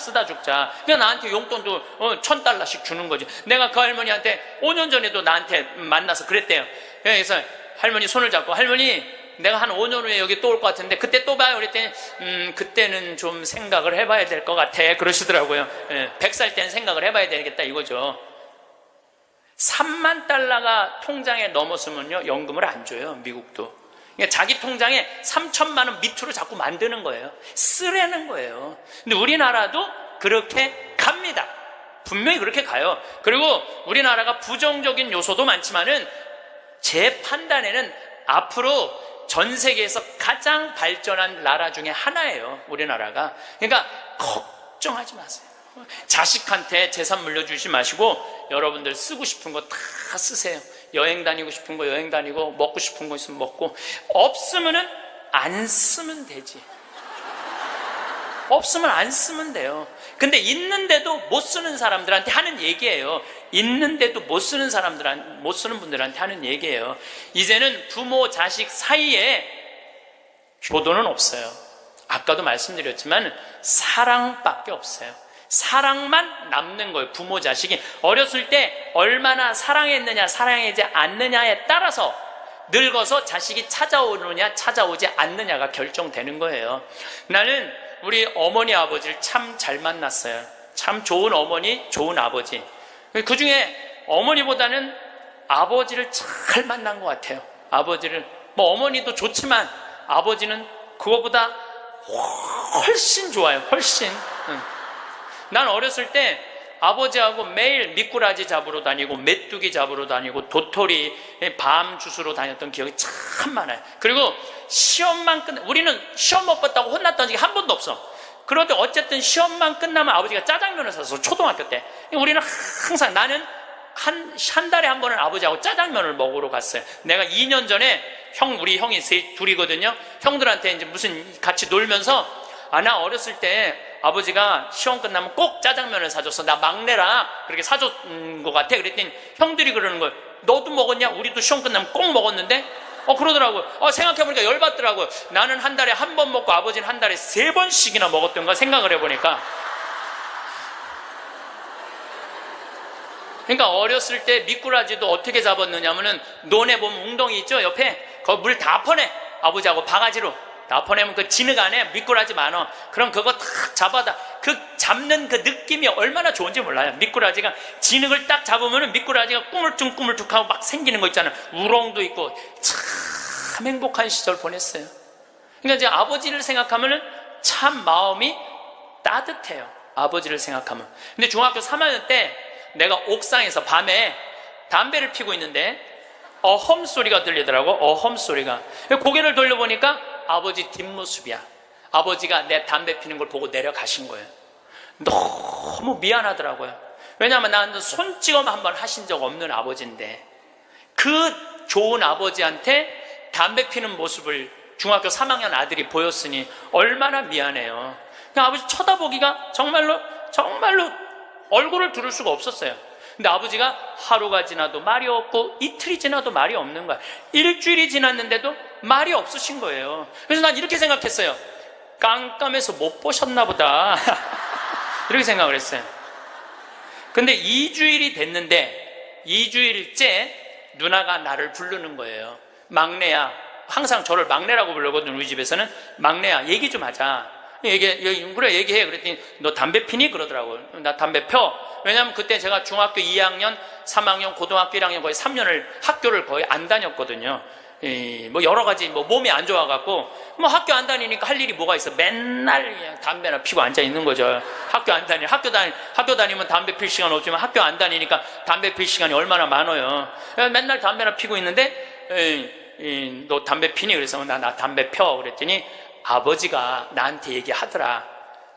그러니까 나한테 용돈도 $1,000씩 주는 거지. 내가 그 할머니한테 5년 전에도 나한테 만나서 그랬대요. 그래서 할머니 손을 잡고 할머니 내가 한 5년 후에 여기 또 올 것 같은데 그때 또 봐요. 그랬더니 그때는 좀 생각을 해봐야 될 것 같아 그러시더라고요. 100살 때는 생각을 해봐야 되겠다 이거죠. $30,000가 통장에 넘었으면요 연금을 안 줘요. 미국도. 그러니까 자기 통장에 3,000만 원 밑으로 자꾸 만드는 거예요. 쓰라는 거예요. 근데 우리나라도 그렇게 갑니다. 분명히 그렇게 가요. 그리고 우리나라가 부정적인 요소도 많지만은 제 판단에는 앞으로 전 세계에서 가장 발전한 나라 중에 하나예요. 우리나라가. 그러니까 걱정하지 마세요. 자식한테 재산 물려주지 마시고 여러분들 쓰고 싶은 거 다 쓰세요. 여행 다니고 싶은 거 여행 다니고 먹고 싶은 거 있으면 먹고 없으면은 안 쓰면 되지. 없으면 안 쓰면 돼요. 근데 있는데도 못 쓰는 사람들한테 하는 얘기예요. 있는데도 못 쓰는 분들한테 하는 얘기예요. 이제는 부모 자식 사이에 효도는 없어요. 아까도 말씀드렸지만 사랑밖에 없어요. 사랑만 남는 거예요. 부모 자식이 어렸을 때 얼마나 사랑했느냐 사랑하지 않느냐에 따라서 늙어서 자식이 찾아오느냐 찾아오지 않느냐가 결정되는 거예요. 나는 우리 어머니 아버지를 참 잘 만났어요. 참 좋은 어머니, 좋은 아버지. 그 중에 어머니보다는 아버지를 잘 만난 것 같아요. 아버지를, 뭐 어머니도 좋지만 아버지는 그거보다 훨씬 좋아요. 훨씬. 난 어렸을 때 아버지하고 매일 미꾸라지 잡으러 다니고 메뚜기 잡으러 다니고 도토리 밤 주스러 다녔던 기억이 참 많아요. 그리고 시험만 우리는 시험 못 봤다고 혼났던 적이 한 번도 없어. 그런데 어쨌든 시험만 끝나면 아버지가 짜장면을 사서, 초등학교 때 우리는 항상, 나는 한 달에 한 번은 아버지하고 짜장면을 먹으러 갔어요. 내가 2년 전에 우리 형이 둘이거든요. 형들한테 이제 무슨 같이 놀면서, 나 어렸을 때 아버지가 시험 끝나면 꼭 짜장면을 사줬어. 나 막내라 그렇게 사줬는 것 같아. 그랬더니 형들이 그러는 거예요. 너도 먹었냐? 우리도 시험 끝나면 꼭 먹었는데? 그러더라고요. 생각해보니까 열받더라고요. 나는 한 달에 한 번 먹고 아버지는 한 달에 3번씩이나 먹었던가 생각을 해보니까. 그러니까 어렸을 때 미꾸라지도 어떻게 잡았느냐면은, 논에 보면 웅덩이 있죠? 옆에 거기 물 다 퍼내. 아버지하고 바가지로 다 퍼내면 그 진흙 안에 미꾸라지 많아. 그럼 그거 탁 잡아다, 그 잡는 그 느낌이 얼마나 좋은지 몰라요. 미꾸라지가 진흙을 딱 잡으면은 미꾸라지가 꾸물쭉꾸물쭉 하고 막 생기는 거 있잖아요. 우렁도 있고. 참 행복한 시절 보냈어요. 그러니까 이제 아버지를 생각하면은 참 마음이 따뜻해요. 아버지를 생각하면. 근데 중학교 3학년 때 내가 옥상에서 밤에 담배를 피고 있는데 어험 소리가 들리더라고. 어험 소리가. 고개를 돌려보니까 아버지 뒷모습이야. 아버지가 내 담배 피는 걸 보고 내려가신 거예요. 너무 미안하더라고요. 왜냐하면 나는 손찌검 한번 하신 적 없는 아버지인데, 그 좋은 아버지한테 담배 피는 모습을 중학교 3학년 아들이 보였으니 얼마나 미안해요. 그냥 아버지 쳐다보기가 정말로 얼굴을 들을 수가 없었어요. 근데 아버지가 하루가 지나도 말이 없고 이틀이 지나도 말이 없는 거야. 일주일이 지났는데도 말이 없으신 거예요. 그래서 난 이렇게 생각했어요. 깜깜해서 못 보셨나 보다. 이렇게 생각을 했어요. 근데 2주일이 됐는데 2주일째 누나가 나를 부르는 거예요. 막내야. 항상 저를 막내라고 부르거든, 우리 집에서는. 막내야, 얘기 좀 하자. 그래, 얘기해. 그랬더니 너 담배 피니? 그러더라고요. 나 담배 펴. 왜냐면 그때 제가 중학교 2학년, 3학년, 고등학교 1학년 거의 3년을 학교를 거의 안 다녔거든요. 뭐 여러 가지 몸이 안 좋아갖고 학교 안 다니니까 할 일이 뭐가 있어. 맨날 그냥 담배나 피고 앉아 있는 거죠. 학교 다니면 담배 필 시간 없지만 학교 안 다니니까 담배 필 시간이 얼마나 많아요. 맨날 담배나 피고 있는데 너 담배 피니? 그래서 나 담배 펴. 그랬더니 아버지가 나한테 얘기하더라.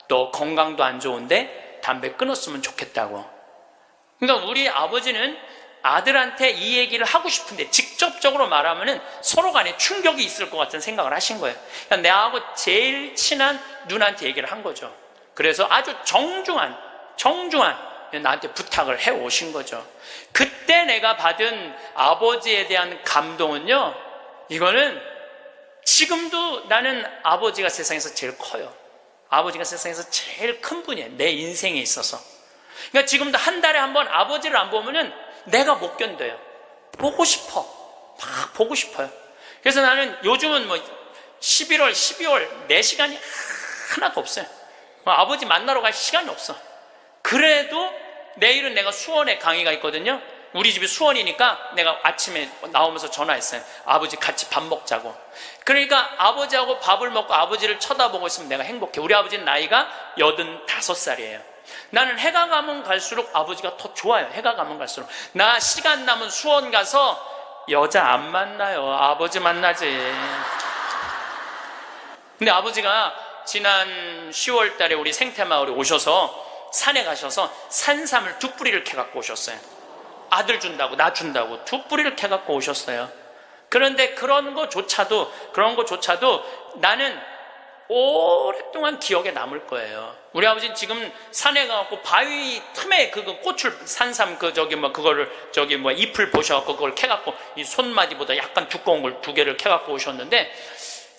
너 건강도 안 좋은데 담배 끊었으면 좋겠다고. 그러니까 우리 아버지는 아들한테 이 얘기를 하고 싶은데 직접적으로 말하면은 서로 간에 충격이 있을 것 같은 생각을 하신 거예요. 그러니까 내하고 제일 친한 누나한테 얘기를 한 거죠. 그래서 아주 정중한 나한테 부탁을 해 오신 거죠. 그때 내가 받은 아버지에 대한 감동은요, 이거는 지금도 나는 아버지가 세상에서 제일 커요. 아버지가 세상에서 제일 큰 분이에요. 내 인생에 있어서. 그러니까 지금도 한 달에 한 번 아버지를 안 보면은 내가 못 견뎌요. 보고 싶어. 막 보고 싶어요. 그래서 나는 요즘은 11월, 12월 내 시간이 하나도 없어요. 아버지 만나러 갈 시간이 없어. 그래도 내일은 내가 수원에 강의가 있거든요. 우리 집이 수원이니까 내가 아침에 나오면서 전화했어요. 아버지 같이 밥 먹자고. 그러니까 아버지하고 밥을 먹고 아버지를 쳐다보고 있으면 내가 행복해. 우리 아버지는 나이가 85살이에요. 나는 해가 가면 갈수록 아버지가 더 좋아요. 해가 가면 갈수록. 나 시간 남은 수원 가서 여자 안 만나요. 아버지 만나지. 근데 아버지가 지난 10월 달에 우리 생태마을에 오셔서 산에 가셔서 산삼을 2뿌리를 캐갖고 오셨어요. 아들 준다고, 나 준다고 2뿌리를 캐갖고 오셨어요. 그런데 그런 거조차도 나는 오랫동안 기억에 남을 거예요. 우리 아버지는 지금 산에 가갖고 바위 틈에 꽃을 산삼 잎을 보셔갖고 그걸 캐갖고 이 손마디보다 약간 두꺼운 걸 2개를 캐갖고 오셨는데,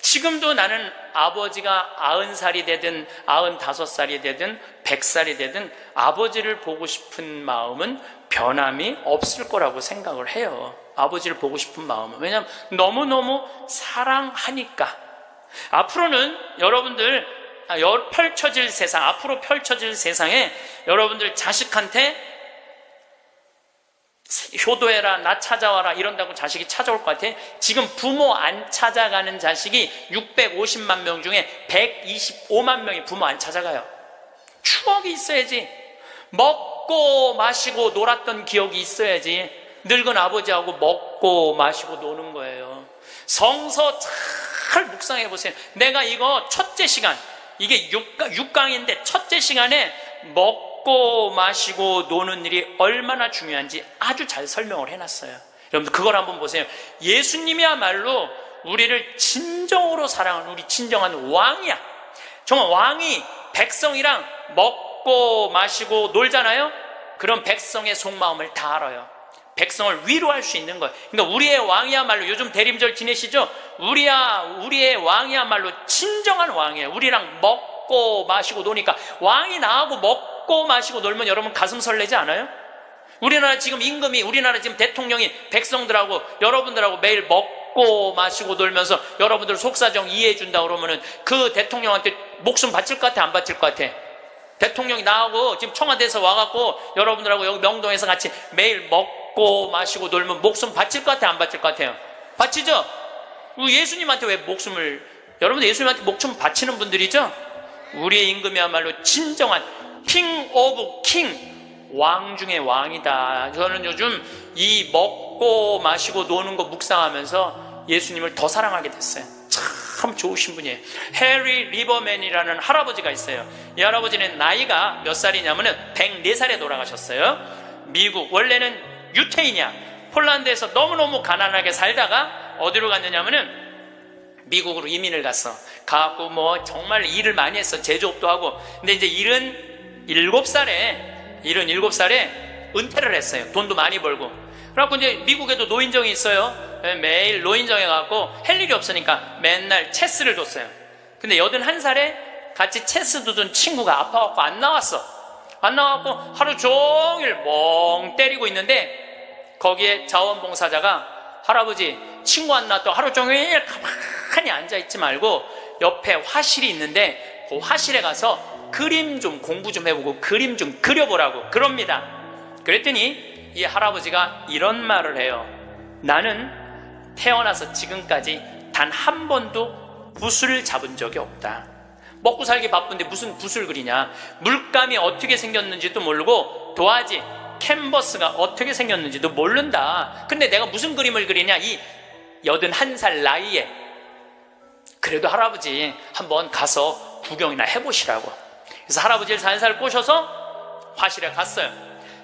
지금도 나는 아버지가 90살이 되든 95살이 되든 100살이 되든 아버지를 보고 싶은 마음은 변함이 없을 거라고 생각을 해요. 아버지를 보고 싶은 마음은. 왜냐하면 너무너무 사랑하니까. 앞으로는 여러분들 펼쳐질 세상, 앞으로 펼쳐질 세상에 여러분들 자식한테 효도해라, 나 찾아와라 이런다고 자식이 찾아올 것 같아. 지금 부모 안 찾아가는 자식이 650만 명 중에 125만 명이 부모 안 찾아가요. 추억이 있어야지. 먹고 마시고 놀았던 기억이 있어야지. 늙은 아버지하고 먹고 마시고 노는 거예요. 성서 잘 묵상해 보세요. 내가 이거 첫째 시간, 이게 6강인데 첫째 시간에 먹고 마시고 노는 일이 얼마나 중요한지 아주 잘 설명을 해놨어요. 여러분들 그걸 한번 보세요. 예수님이야말로 우리를 진정으로 사랑하는 우리 진정한 왕이야. 정말 왕이 백성이랑 먹고 마시고 놀잖아요. 그럼 백성의 속마음을 다 알아요. 백성을 위로할 수 있는 거예요. 그러니까 우리의 왕이야말로, 요즘 대림절 지내시죠? 우리의 왕이야말로 진정한 왕이에요. 우리랑 먹고 마시고 노니까. 왕이 나하고 먹고 마시고 놀면 여러분 가슴 설레지 않아요? 우리나라 지금 임금이, 우리나라 지금 대통령이 백성들하고 여러분들하고 매일 먹고 마시고 놀면서 여러분들 속사정 이해해 준다 그러면은 그 대통령한테 목숨 바칠 것 같아, 안 바칠 것 같아? 대통령이 나하고 지금 청와대에서 와갖고 여러분들하고 여기 명동에서 같이 매일 먹고 마시고 놀면 목숨 바칠 것 같아, 안 바칠 것 같아요? 바치죠? 예수님한테 왜 목숨을, 여러분들 예수님한테 목숨 바치는 분들이죠? 우리의 임금이야말로 진정한 king of king, 왕 중의 왕이다. 저는 요즘 이 먹고 마시고 노는 거 묵상하면서 예수님을 더 사랑하게 됐어요. 참 좋으신 분이에요. 해리 리버맨이라는 할아버지가 있어요. 이 할아버지는 나이가 몇 살이냐면은 104살에 돌아가셨어요. 미국, 원래는 유태인이야. 폴란드에서 너무너무 가난하게 살다가 어디로 갔느냐면은 미국으로 이민을 갔어. 가고 뭐 정말 일을 많이 했어. 제조업도 하고. 근데 이제 77살에 은퇴를 했어요. 돈도 많이 벌고. 그래갖고 이제 미국에도 노인정이 있어요. 매일 노인정에 가고 할 일이 없으니까 맨날 체스를 뒀어요. 근데 81살에 같이 체스 두던 친구가 아파갖고 안 나왔어. 안 나와갖고 하루 종일 멍 때리고 있는데 거기에 자원봉사자가 할아버지 친구 안 나왔다고 하루 종일 가만히 앉아있지 말고 옆에 화실이 있는데 그 화실에 가서 그림 좀 공부 좀 해보고 그림 좀 그려보라고 그럽니다. 그랬더니 이 할아버지가 이런 말을 해요. 나는 태어나서 지금까지 단 한 번도 붓을 잡은 적이 없다. 먹고 살기 바쁜데 무슨 붓을 그리냐. 물감이 어떻게 생겼는지도 모르고 도화지, 캔버스가 어떻게 생겼는지도 모른다. 근데 내가 무슨 그림을 그리냐. 이 81살 나이에. 그래도 할아버지 한번 가서 구경이나 해보시라고. 그래서 할아버지를 살살 꼬셔서 화실에 갔어요.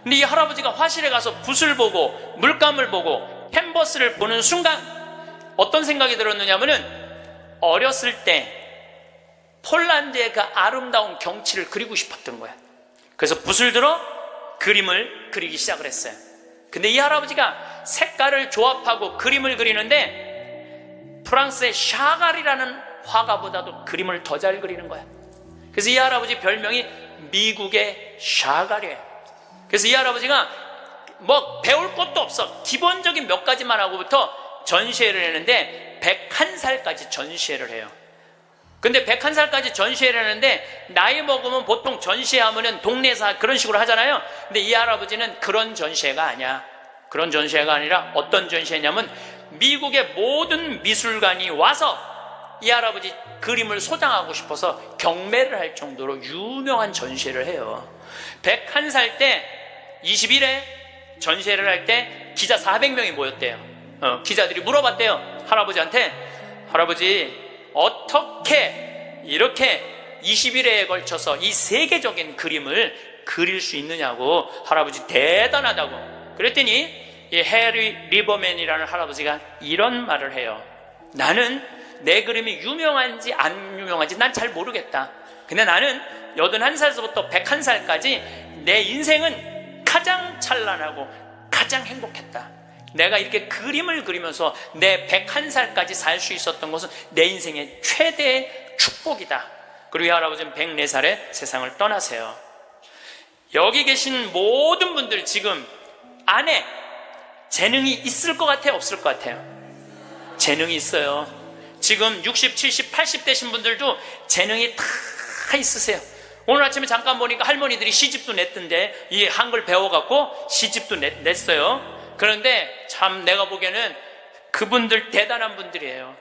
근데 이 할아버지가 화실에 가서 붓을 보고 물감을 보고 캔버스를 보는 순간 어떤 생각이 들었느냐면은 어렸을 때 폴란드의 그 아름다운 경치를 그리고 싶었던 거야. 그래서 붓을 들어 그림을 그리기 시작을 했어요. 근데 이 할아버지가 색깔을 조합하고 그림을 그리는데 프랑스의 샤갈이라는 화가보다도 그림을 더 잘 그리는 거야. 그래서 이 할아버지 별명이 미국의 샤갈이에요. 그래서 이 할아버지가 뭐 배울 것도 없어. 기본적인 몇 가지만 하고부터 전시회를 했는데 101살까지 전시회를 해요. 근데 101살까지 전시회를 하는데 나이 먹으면 보통 전시회하면은 동네에서 그런 식으로 하잖아요. 근데 이 할아버지는 그런 전시회가 아니야. 그런 전시회가 아니라 어떤 전시회냐면 미국의 모든 미술관이 와서 이 할아버지 그림을 소장하고 싶어서 경매를 할 정도로 유명한 전시회를 해요. 101살 때 20일에 전시회를 할 때 기자 400명이 모였대요. 기자들이 물어봤대요. 할아버지한테, 할아버지 어떻게 이렇게 20일에 걸쳐서 이 세계적인 그림을 그릴 수 있느냐고. 할아버지 대단하다고. 그랬더니 이 해리 리버맨이라는 할아버지가 이런 말을 해요. 나는 내 그림이 유명한지 안 유명한지 난 잘 모르겠다. 근데 나는 81살부터 101살까지 내 인생은 가장 찬란하고 가장 행복했다. 내가 이렇게 그림을 그리면서 내 101살까지 살 수 있었던 것은 내 인생의 최대의 축복이다. 그리고 이 할아버지는 104살에 세상을 떠나세요. 여기 계신 모든 분들 지금 안에 재능이 있을 것 같아요? 없을 것 같아요? 재능이 있어요. 지금 60, 70, 80 되신 분들도 재능이 다 있으세요. 오늘 아침에 잠깐 보니까 할머니들이 시집도 냈던데, 이 한글 배워갖고 시집도 냈어요. 그런데 참 내가 보기에는 그분들 대단한 분들이에요.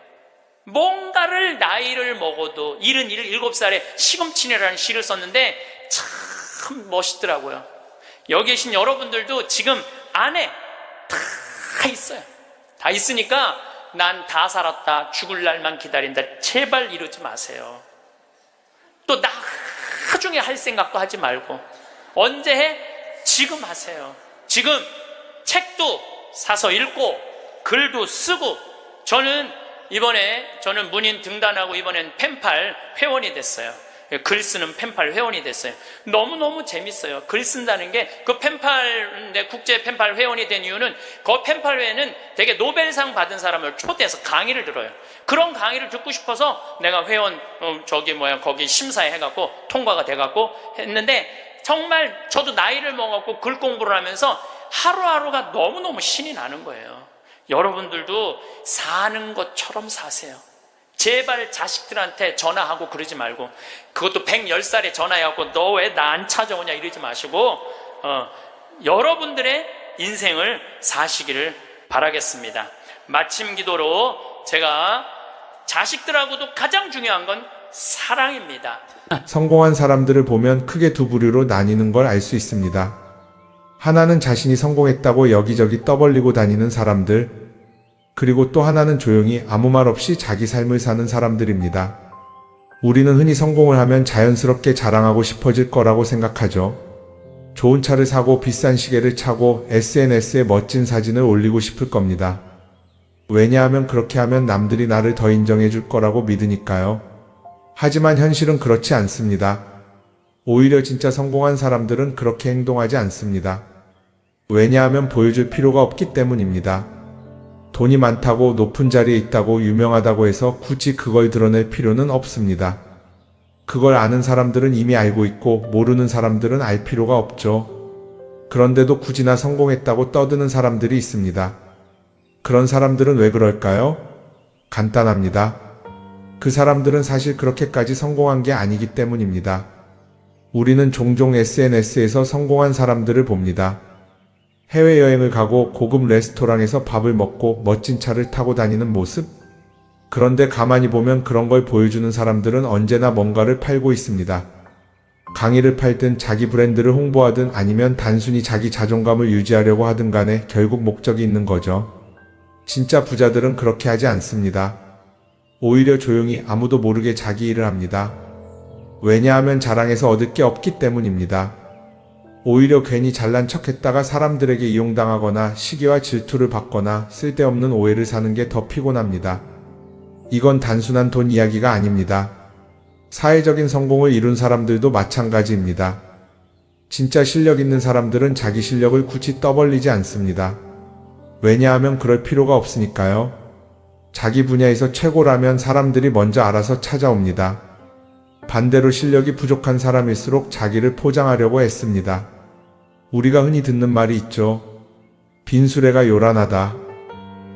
뭔가를 나이를 먹어도 77살에 시금치네라는 시를 썼는데 참 멋있더라고요. 여기 계신 여러분들도 지금 안에 다 있어요. 다 있으니까 난 다 살았다, 죽을 날만 기다린다, 제발 이러지 마세요. 또 나중에 할 생각도 하지 말고 언제 해? 지금 하세요. 지금 책도 사서 읽고 글도 쓰고, 저는 문인 등단하고 이번엔 펜팔 회원이 됐어요. 글 쓰는 펜팔 회원이 됐어요. 너무너무 재밌어요. 글 쓴다는 게, 그 펜팔, 내 국제 펜팔 회원이 된 이유는 그 펜팔 회에는 되게 노벨상 받은 사람을 초대해서 강의를 들어요. 그런 강의를 듣고 싶어서 내가 회원, 거기 심사해 해갖고 통과가 돼갖고 했는데, 정말 저도 나이를 먹었고 글 공부를 하면서 하루하루가 너무너무 신이 나는 거예요. 여러분들도 사는 것처럼 사세요. 제발 자식들한테 전화하고 그러지 말고, 그것도 110살에 전화해갖고 너 왜 나 안 찾아오냐 이러지 마시고, 여러분들의 인생을 사시기를 바라겠습니다. 마침 기도로 제가 자식들하고도 가장 중요한 건 사랑입니다. 성공한 사람들을 보면 크게 두 부류로 나뉘는 걸 알 수 있습니다. 하나는 자신이 성공했다고 여기저기 떠벌리고 다니는 사람들, 그리고 또 하나는 조용히 아무 말 없이 자기 삶을 사는 사람들입니다. 우리는 흔히 성공을 하면 자연스럽게 자랑하고 싶어질 거라고 생각하죠. 좋은 차를 사고 비싼 시계를 차고 SNS에 멋진 사진을 올리고 싶을 겁니다. 왜냐하면 그렇게 하면 남들이 나를 더 인정해 줄 거라고 믿으니까요. 하지만 현실은 그렇지 않습니다. 오히려 진짜 성공한 사람들은 그렇게 행동하지 않습니다. 왜냐하면 보여줄 필요가 없기 때문입니다. 돈이 많다고, 높은 자리에 있다고, 유명하다고 해서 굳이 그걸 드러낼 필요는 없습니다. 그걸 아는 사람들은 이미 알고 있고, 모르는 사람들은 알 필요가 없죠. 그런데도 굳이나 성공했다고 떠드는 사람들이 있습니다. 그런 사람들은 왜 그럴까요? 간단합니다. 그 사람들은 사실 그렇게까지 성공한 게 아니기 때문입니다. 우리는 종종 SNS에서 성공한 사람들을 봅니다. 해외여행을 가고 고급 레스토랑에서 밥을 먹고 멋진 차를 타고 다니는 모습? 그런데 가만히 보면 그런 걸 보여주는 사람들은 언제나 뭔가를 팔고 있습니다. 강의를 팔든 자기 브랜드를 홍보하든 아니면 단순히 자기 자존감을 유지하려고 하든 간에 결국 목적이 있는 거죠. 진짜 부자들은 그렇게 하지 않습니다. 오히려 조용히 아무도 모르게 자기 일을 합니다. 왜냐하면 자랑해서 얻을 게 없기 때문입니다. 오히려 괜히 잘난 척했다가 사람들에게 이용당하거나 시기와 질투를 받거나 쓸데없는 오해를 사는 게 더 피곤합니다. 이건 단순한 돈 이야기가 아닙니다. 사회적인 성공을 이룬 사람들도 마찬가지입니다. 진짜 실력 있는 사람들은 자기 실력을 굳이 떠벌리지 않습니다. 왜냐하면 그럴 필요가 없으니까요. 자기 분야에서 최고라면 사람들이 먼저 알아서 찾아옵니다. 반대로 실력이 부족한 사람일수록 자기를 포장하려고 애씁니다. 우리가 흔히 듣는 말이 있죠. 빈수레가 요란하다.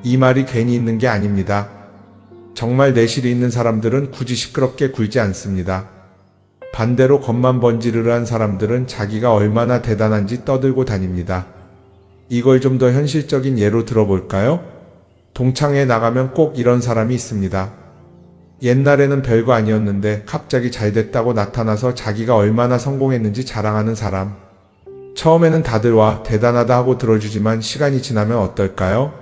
이 말이 괜히 있는 게 아닙니다. 정말 내실이 있는 사람들은 굳이 시끄럽게 굴지 않습니다. 반대로 겉만 번지르르한 사람들은 자기가 얼마나 대단한지 떠들고 다닙니다. 이걸 좀 더 현실적인 예로 들어볼까요? 동창회에 나가면 꼭 이런 사람이 있습니다. 옛날에는 별거 아니었는데 갑자기 잘 됐다고 나타나서 자기가 얼마나 성공했는지 자랑하는 사람. 처음에는 다들 와 대단하다 하고 들어주지만 시간이 지나면 어떨까요?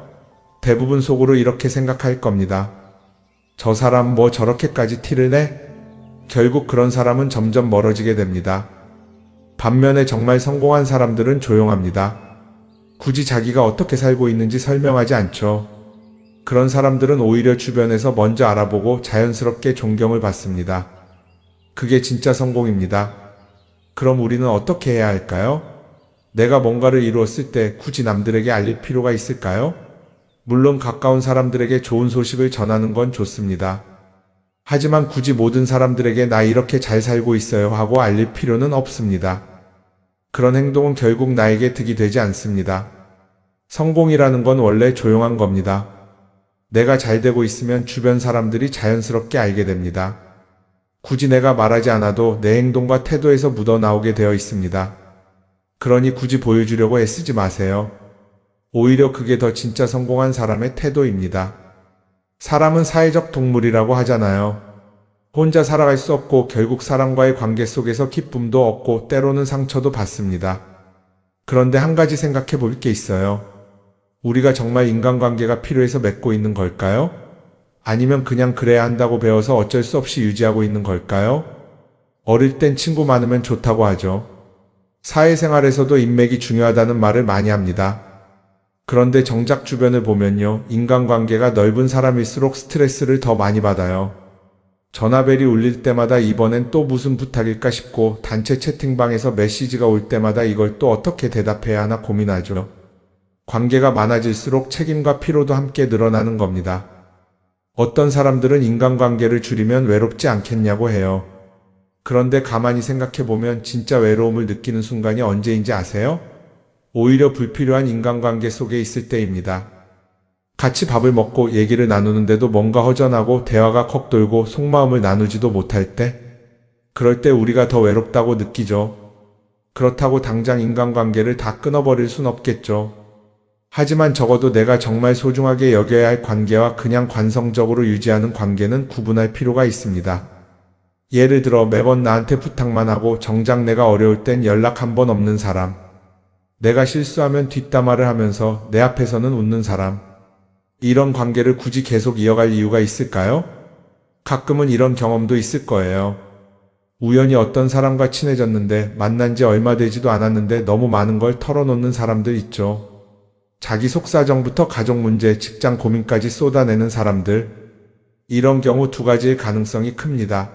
대부분 속으로 이렇게 생각할 겁니다. 저 사람 뭐 저렇게까지 티를 내? 결국 그런 사람은 점점 멀어지게 됩니다. 반면에 정말 성공한 사람들은 조용합니다. 굳이 자기가 어떻게 살고 있는지 설명하지 않죠. 그런 사람들은 오히려 주변에서 먼저 알아보고 자연스럽게 존경을 받습니다. 그게 진짜 성공입니다. 그럼 우리는 어떻게 해야 할까요? 내가 뭔가를 이루었을 때 굳이 남들에게 알릴 필요가 있을까요? 물론 가까운 사람들에게 좋은 소식을 전하는 건 좋습니다. 하지만 굳이 모든 사람들에게 나 이렇게 잘 살고 있어요 하고 알릴 필요는 없습니다. 그런 행동은 결국 나에게 득이 되지 않습니다. 성공이라는 건 원래 조용한 겁니다. 내가 잘 되고 있으면 주변 사람들이 자연스럽게 알게 됩니다. 굳이 내가 말하지 않아도 내 행동과 태도에서 묻어나오게 되어 있습니다. 그러니 굳이 보여주려고 애쓰지 마세요. 오히려 그게 더 진짜 성공한 사람의 태도입니다. 사람은 사회적 동물이라고 하잖아요. 혼자 살아갈 수 없고 결국 사람과의 관계 속에서 기쁨도 얻고 때로는 상처도 받습니다. 그런데 한 가지 생각해 볼 게 있어요. 우리가 정말 인간관계가 필요해서 맺고 있는 걸까요? 아니면 그냥 그래야 한다고 배워서 어쩔 수 없이 유지하고 있는 걸까요? 어릴 땐 친구 많으면 좋다고 하죠. 사회생활에서도 인맥이 중요하다는 말을 많이 합니다. 그런데 정작 주변을 보면요, 인간관계가 넓은 사람일수록 스트레스를 더 많이 받아요. 전화벨이 울릴 때마다 이번엔 또 무슨 부탁일까 싶고, 단체 채팅방에서 메시지가 올 때마다 이걸 또 어떻게 대답해야 하나 고민하죠. 관계가 많아질수록 책임과 피로도 함께 늘어나는 겁니다. 어떤 사람들은 인간관계를 줄이면 외롭지 않겠냐고 해요. 그런데 가만히 생각해보면 진짜 외로움을 느끼는 순간이 언제인지 아세요? 오히려 불필요한 인간관계 속에 있을 때입니다. 같이 밥을 먹고 얘기를 나누는데도 뭔가 허전하고 대화가 컥 돌고 속마음을 나누지도 못할 때, 그럴 때 우리가 더 외롭다고 느끼죠. 그렇다고 당장 인간관계를 다 끊어버릴 순 없겠죠. 하지만 적어도 내가 정말 소중하게 여겨야 할 관계와 그냥 관성적으로 유지하는 관계는 구분할 필요가 있습니다. 예를 들어 매번 나한테 부탁만 하고 정작 내가 어려울 땐 연락 한 번 없는 사람. 내가 실수하면 뒷담화를 하면서 내 앞에서는 웃는 사람. 이런 관계를 굳이 계속 이어갈 이유가 있을까요? 가끔은 이런 경험도 있을 거예요. 우연히 어떤 사람과 친해졌는데 만난 지 얼마 되지도 않았는데 너무 많은 걸 털어놓는 사람들 있죠. 자기 속사정부터 가족 문제, 직장 고민까지 쏟아내는 사람들. 이런 경우 두 가지의 가능성이 큽니다.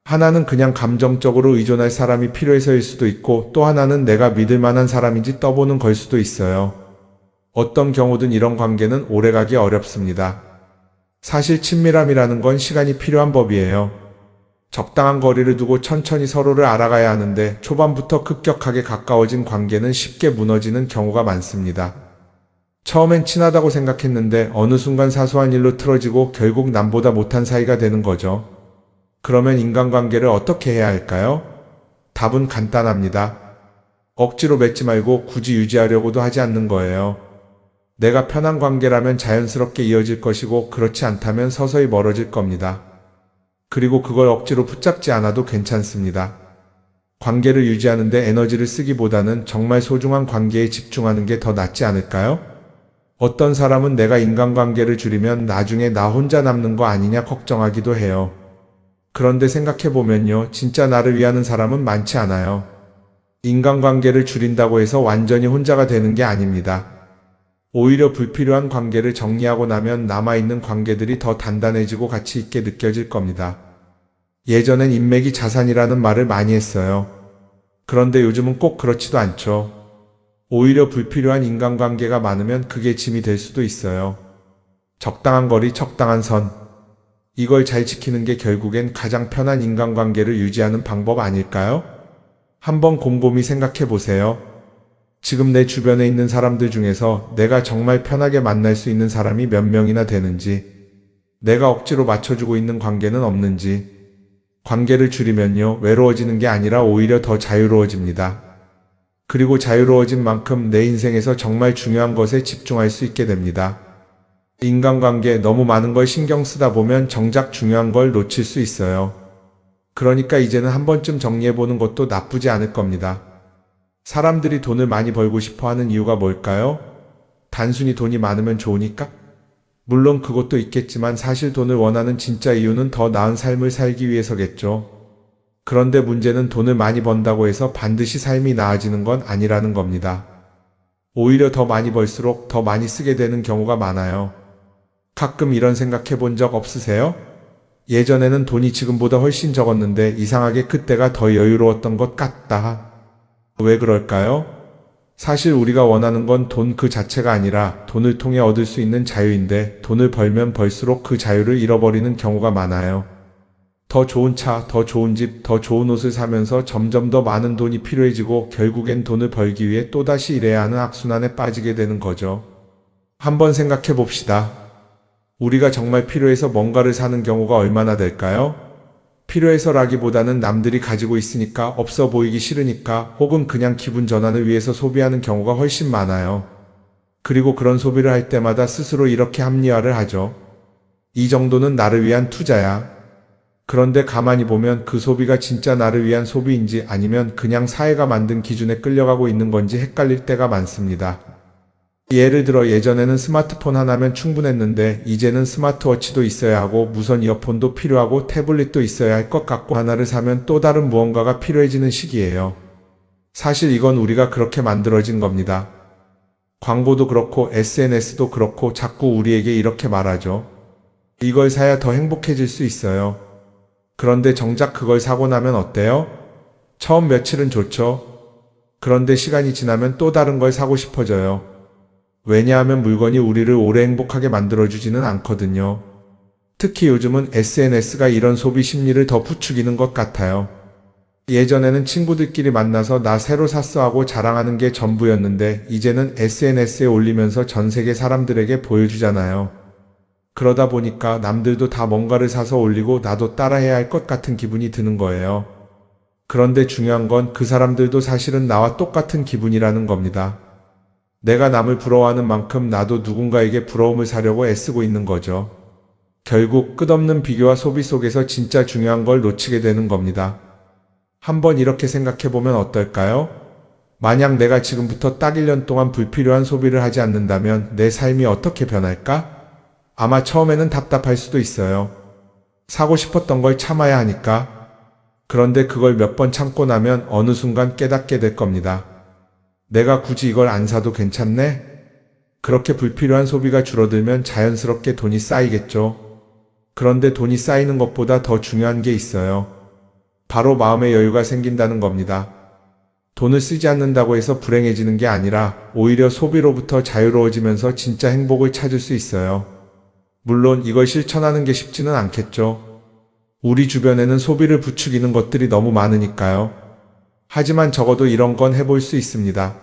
하나는 그냥 감정적으로 의존할 사람이 필요해서일 수도 있고, 또 하나는 내가 믿을 만한 사람인지 떠보는 걸 수도 있어요. 어떤 경우든 이런 관계는 오래가기 어렵습니다. 사실 친밀함이라는 건 시간이 필요한 법이에요. 적당한 거리를 두고 천천히 서로를 알아가야 하는데 초반부터 급격하게 가까워진 관계는 쉽게 무너지는 경우가 많습니다. 처음엔 친하다고 생각했는데 어느 순간 사소한 일로 틀어지고 결국 남보다 못한 사이가 되는 거죠. 그러면 인간관계를 어떻게 해야 할까요? 답은 간단합니다. 억지로 맺지 말고 굳이 유지하려고도 하지 않는 거예요. 내가 편한 관계라면 자연스럽게 이어질 것이고, 그렇지 않다면 서서히 멀어질 겁니다. 그리고 그걸 억지로 붙잡지 않아도 괜찮습니다. 관계를 유지하는데 에너지를 쓰기보다는 정말 소중한 관계에 집중하는 게 더 낫지 않을까요? 어떤 사람은 내가 인간관계를 줄이면 나중에 나 혼자 남는 거 아니냐 걱정하기도 해요. 그런데 생각해보면요, 진짜 나를 위하는 사람은 많지 않아요. 인간관계를 줄인다고 해서 완전히 혼자가 되는 게 아닙니다. 오히려 불필요한 관계를 정리하고 나면 남아있는 관계들이 더 단단해지고 가치 있게 느껴질 겁니다. 예전엔 인맥이 자산이라는 말을 많이 했어요. 그런데 요즘은 꼭 그렇지도 않죠. 오히려 불필요한 인간관계가 많으면 그게 짐이 될 수도 있어요. 적당한 거리, 적당한 선. 이걸 잘 지키는 게 결국엔 가장 편한 인간관계를 유지하는 방법 아닐까요? 한번 곰곰이 생각해 보세요. 지금 내 주변에 있는 사람들 중에서 내가 정말 편하게 만날 수 있는 사람이 몇 명이나 되는지, 내가 억지로 맞춰주고 있는 관계는 없는지. 관계를 줄이면요, 외로워지는 게 아니라 오히려 더 자유로워집니다. 그리고 자유로워진 만큼 내 인생에서 정말 중요한 것에 집중할 수 있게 됩니다. 인간관계 너무 많은 걸 신경 쓰다 보면 정작 중요한 걸 놓칠 수 있어요. 그러니까 이제는 한 번쯤 정리해보는 것도 나쁘지 않을 겁니다. 사람들이 돈을 많이 벌고 싶어 하는 이유가 뭘까요? 단순히 돈이 많으면 좋으니까? 물론 그것도 있겠지만 사실 돈을 원하는 진짜 이유는 더 나은 삶을 살기 위해서겠죠. 그런데 문제는 돈을 많이 번다고 해서 반드시 삶이 나아지는 건 아니라는 겁니다. 오히려 더 많이 벌수록 더 많이 쓰게 되는 경우가 많아요. 가끔 이런 생각해 본 적 없으세요? 예전에는 돈이 지금보다 훨씬 적었는데 이상하게 그때가 더 여유로웠던 것 같다. 왜 그럴까요? 사실 우리가 원하는 건 돈 그 자체가 아니라 돈을 통해 얻을 수 있는 자유인데, 돈을 벌면 벌수록 그 자유를 잃어버리는 경우가 많아요. 더 좋은 차, 더 좋은 집, 더 좋은 옷을 사면서 점점 더 많은 돈이 필요해지고 결국엔 돈을 벌기 위해 또다시 일해야 하는 악순환에 빠지게 되는 거죠. 한번 생각해 봅시다. 우리가 정말 필요해서 뭔가를 사는 경우가 얼마나 될까요? 필요해서라기보다는 남들이 가지고 있으니까, 없어 보이기 싫으니까, 혹은 그냥 기분 전환을 위해서 소비하는 경우가 훨씬 많아요. 그리고 그런 소비를 할 때마다 스스로 이렇게 합리화를 하죠. 이 정도는 나를 위한 투자야. 그런데 가만히 보면 그 소비가 진짜 나를 위한 소비인지 아니면 그냥 사회가 만든 기준에 끌려가고 있는 건지 헷갈릴 때가 많습니다. 예를 들어 예전에는 스마트폰 하나면 충분했는데 이제는 스마트워치도 있어야 하고 무선 이어폰도 필요하고 태블릿도 있어야 할 것 같고, 하나를 사면 또 다른 무언가가 필요해지는 시기예요. 사실 이건 우리가 그렇게 만들어진 겁니다. 광고도 그렇고 SNS도 그렇고 자꾸 우리에게 이렇게 말하죠. 이걸 사야 더 행복해질 수 있어요. 그런데 정작 그걸 사고 나면 어때요? 처음 며칠은 좋죠. 그런데 시간이 지나면 또 다른 걸 사고 싶어져요. 왜냐하면 물건이 우리를 오래 행복하게 만들어주지는 않거든요. 특히 요즘은 SNS가 이런 소비 심리를 더 부추기는 것 같아요. 예전에는 친구들끼리 만나서 나 새로 샀어 하고 자랑하는 게 전부였는데 이제는 SNS에 올리면서 전 세계 사람들에게 보여주잖아요. 그러다 보니까 남들도 다 뭔가를 사서 올리고 나도 따라해야 할 것 같은 기분이 드는 거예요. 그런데 중요한 건 그 사람들도 사실은 나와 똑같은 기분이라는 겁니다. 내가 남을 부러워하는 만큼 나도 누군가에게 부러움을 사려고 애쓰고 있는 거죠. 결국 끝없는 비교와 소비 속에서 진짜 중요한 걸 놓치게 되는 겁니다. 한번 이렇게 생각해보면 어떨까요? 만약 내가 지금부터 딱 1년 동안 불필요한 소비를 하지 않는다면 내 삶이 어떻게 변할까? 아마 처음에는 답답할 수도 있어요. 사고 싶었던 걸 참아야 하니까. 그런데 그걸 몇 번 참고 나면 어느 순간 깨닫게 될 겁니다. 내가 굳이 이걸 안 사도 괜찮네? 그렇게 불필요한 소비가 줄어들면 자연스럽게 돈이 쌓이겠죠. 그런데 돈이 쌓이는 것보다 더 중요한 게 있어요. 바로 마음의 여유가 생긴다는 겁니다. 돈을 쓰지 않는다고 해서 불행해지는 게 아니라 오히려 소비로부터 자유로워지면서 진짜 행복을 찾을 수 있어요. 물론 이걸 실천하는 게 쉽지는 않겠죠. 우리 주변에는 소비를 부추기는 것들이 너무 많으니까요. 하지만 적어도 이런 건 해볼 수 있습니다.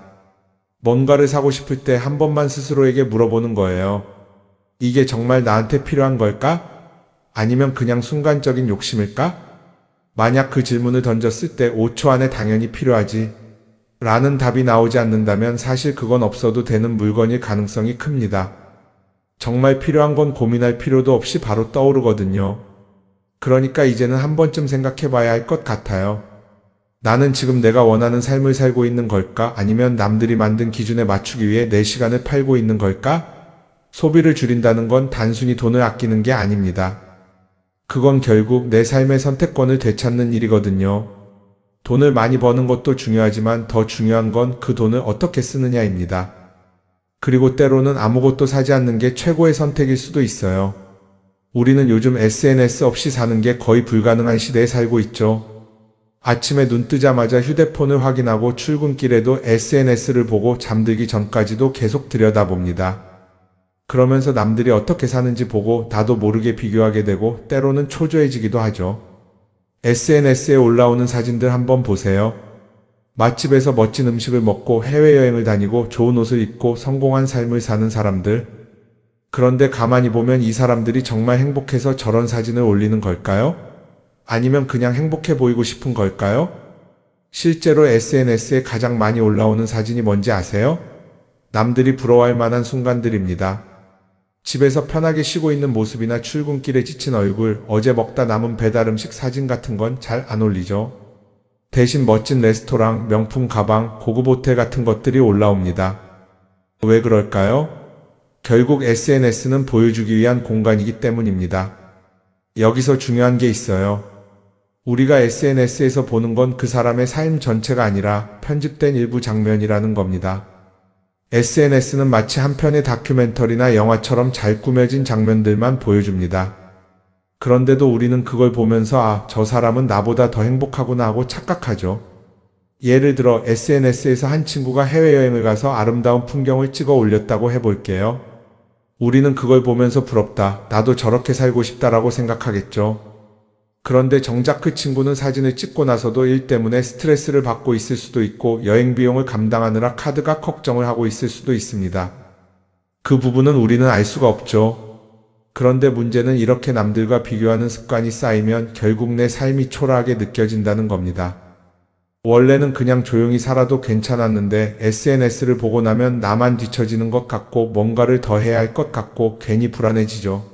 뭔가를 사고 싶을 때 한 번만 스스로에게 물어보는 거예요. 이게 정말 나한테 필요한 걸까? 아니면 그냥 순간적인 욕심일까? 만약 그 질문을 던졌을 때 5초 안에 당연히 필요하지 라는 답이 나오지 않는다면 사실 그건 없어도 되는 물건일 가능성이 큽니다. 정말 필요한 건 고민할 필요도 없이 바로 떠오르거든요. 그러니까 이제는 한 번쯤 생각해 봐야 할 것 같아요. 나는 지금 내가 원하는 삶을 살고 있는 걸까? 아니면 남들이 만든 기준에 맞추기 위해 내 시간을 팔고 있는 걸까? 소비를 줄인다는 건 단순히 돈을 아끼는 게 아닙니다. 그건 결국 내 삶의 선택권을 되찾는 일이거든요. 돈을 많이 버는 것도 중요하지만 더 중요한 건 그 돈을 어떻게 쓰느냐입니다. 그리고 때로는 아무것도 사지 않는 게 최고의 선택일 수도 있어요. 우리는 요즘 SNS 없이 사는 게 거의 불가능한 시대에 살고 있죠. 아침에 눈 뜨자마자 휴대폰을 확인하고 출근길에도 SNS를 보고 잠들기 전까지도 계속 들여다봅니다. 그러면서 남들이 어떻게 사는지 보고 나도 모르게 비교하게 되고 때로는 초조해지기도 하죠. SNS에 올라오는 사진들 한번 보세요. 맛집에서 멋진 음식을 먹고 해외여행을 다니고 좋은 옷을 입고 성공한 삶을 사는 사람들. 그런데 가만히 보면 이 사람들이 정말 행복해서 저런 사진을 올리는 걸까요? 아니면 그냥 행복해 보이고 싶은 걸까요? 실제로 SNS에 가장 많이 올라오는 사진이 뭔지 아세요? 남들이 부러워할 만한 순간들입니다. 집에서 편하게 쉬고 있는 모습이나 출근길에 지친 얼굴, 어제 먹다 남은 배달 음식 사진 같은 건 잘 안 올리죠. 대신 멋진 레스토랑, 명품 가방, 고급 호텔 같은 것들이 올라옵니다. 왜 그럴까요? 결국 SNS는 보여주기 위한 공간이기 때문입니다. 여기서 중요한 게 있어요. 우리가 SNS에서 보는 건 그 사람의 삶 전체가 아니라 편집된 일부 장면이라는 겁니다. SNS는 마치 한 편의 다큐멘터리나 영화처럼 잘 꾸며진 장면들만 보여줍니다. 그런데도 우리는 그걸 보면서 아, 저 사람은 나보다 더 행복하구나 하고 착각하죠. 예를 들어 SNS에서 한 친구가 해외여행을 가서 아름다운 풍경을 찍어 올렸다고 해볼게요. 우리는 그걸 보면서 부럽다, 나도 저렇게 살고 싶다라고 생각하겠죠. 그런데 정작 그 친구는 사진을 찍고 나서도 일 때문에 스트레스를 받고 있을 수도 있고 여행 비용을 감당하느라 카드가 걱정을 하고 있을 수도 있습니다. 그 부분은 우리는 알 수가 없죠. 그런데 문제는 이렇게 남들과 비교하는 습관이 쌓이면 결국 내 삶이 초라하게 느껴진다는 겁니다. 원래는 그냥 조용히 살아도 괜찮았는데 SNS를 보고 나면 나만 뒤처지는 것 같고 뭔가를 더 해야 할 것 같고 괜히 불안해지죠.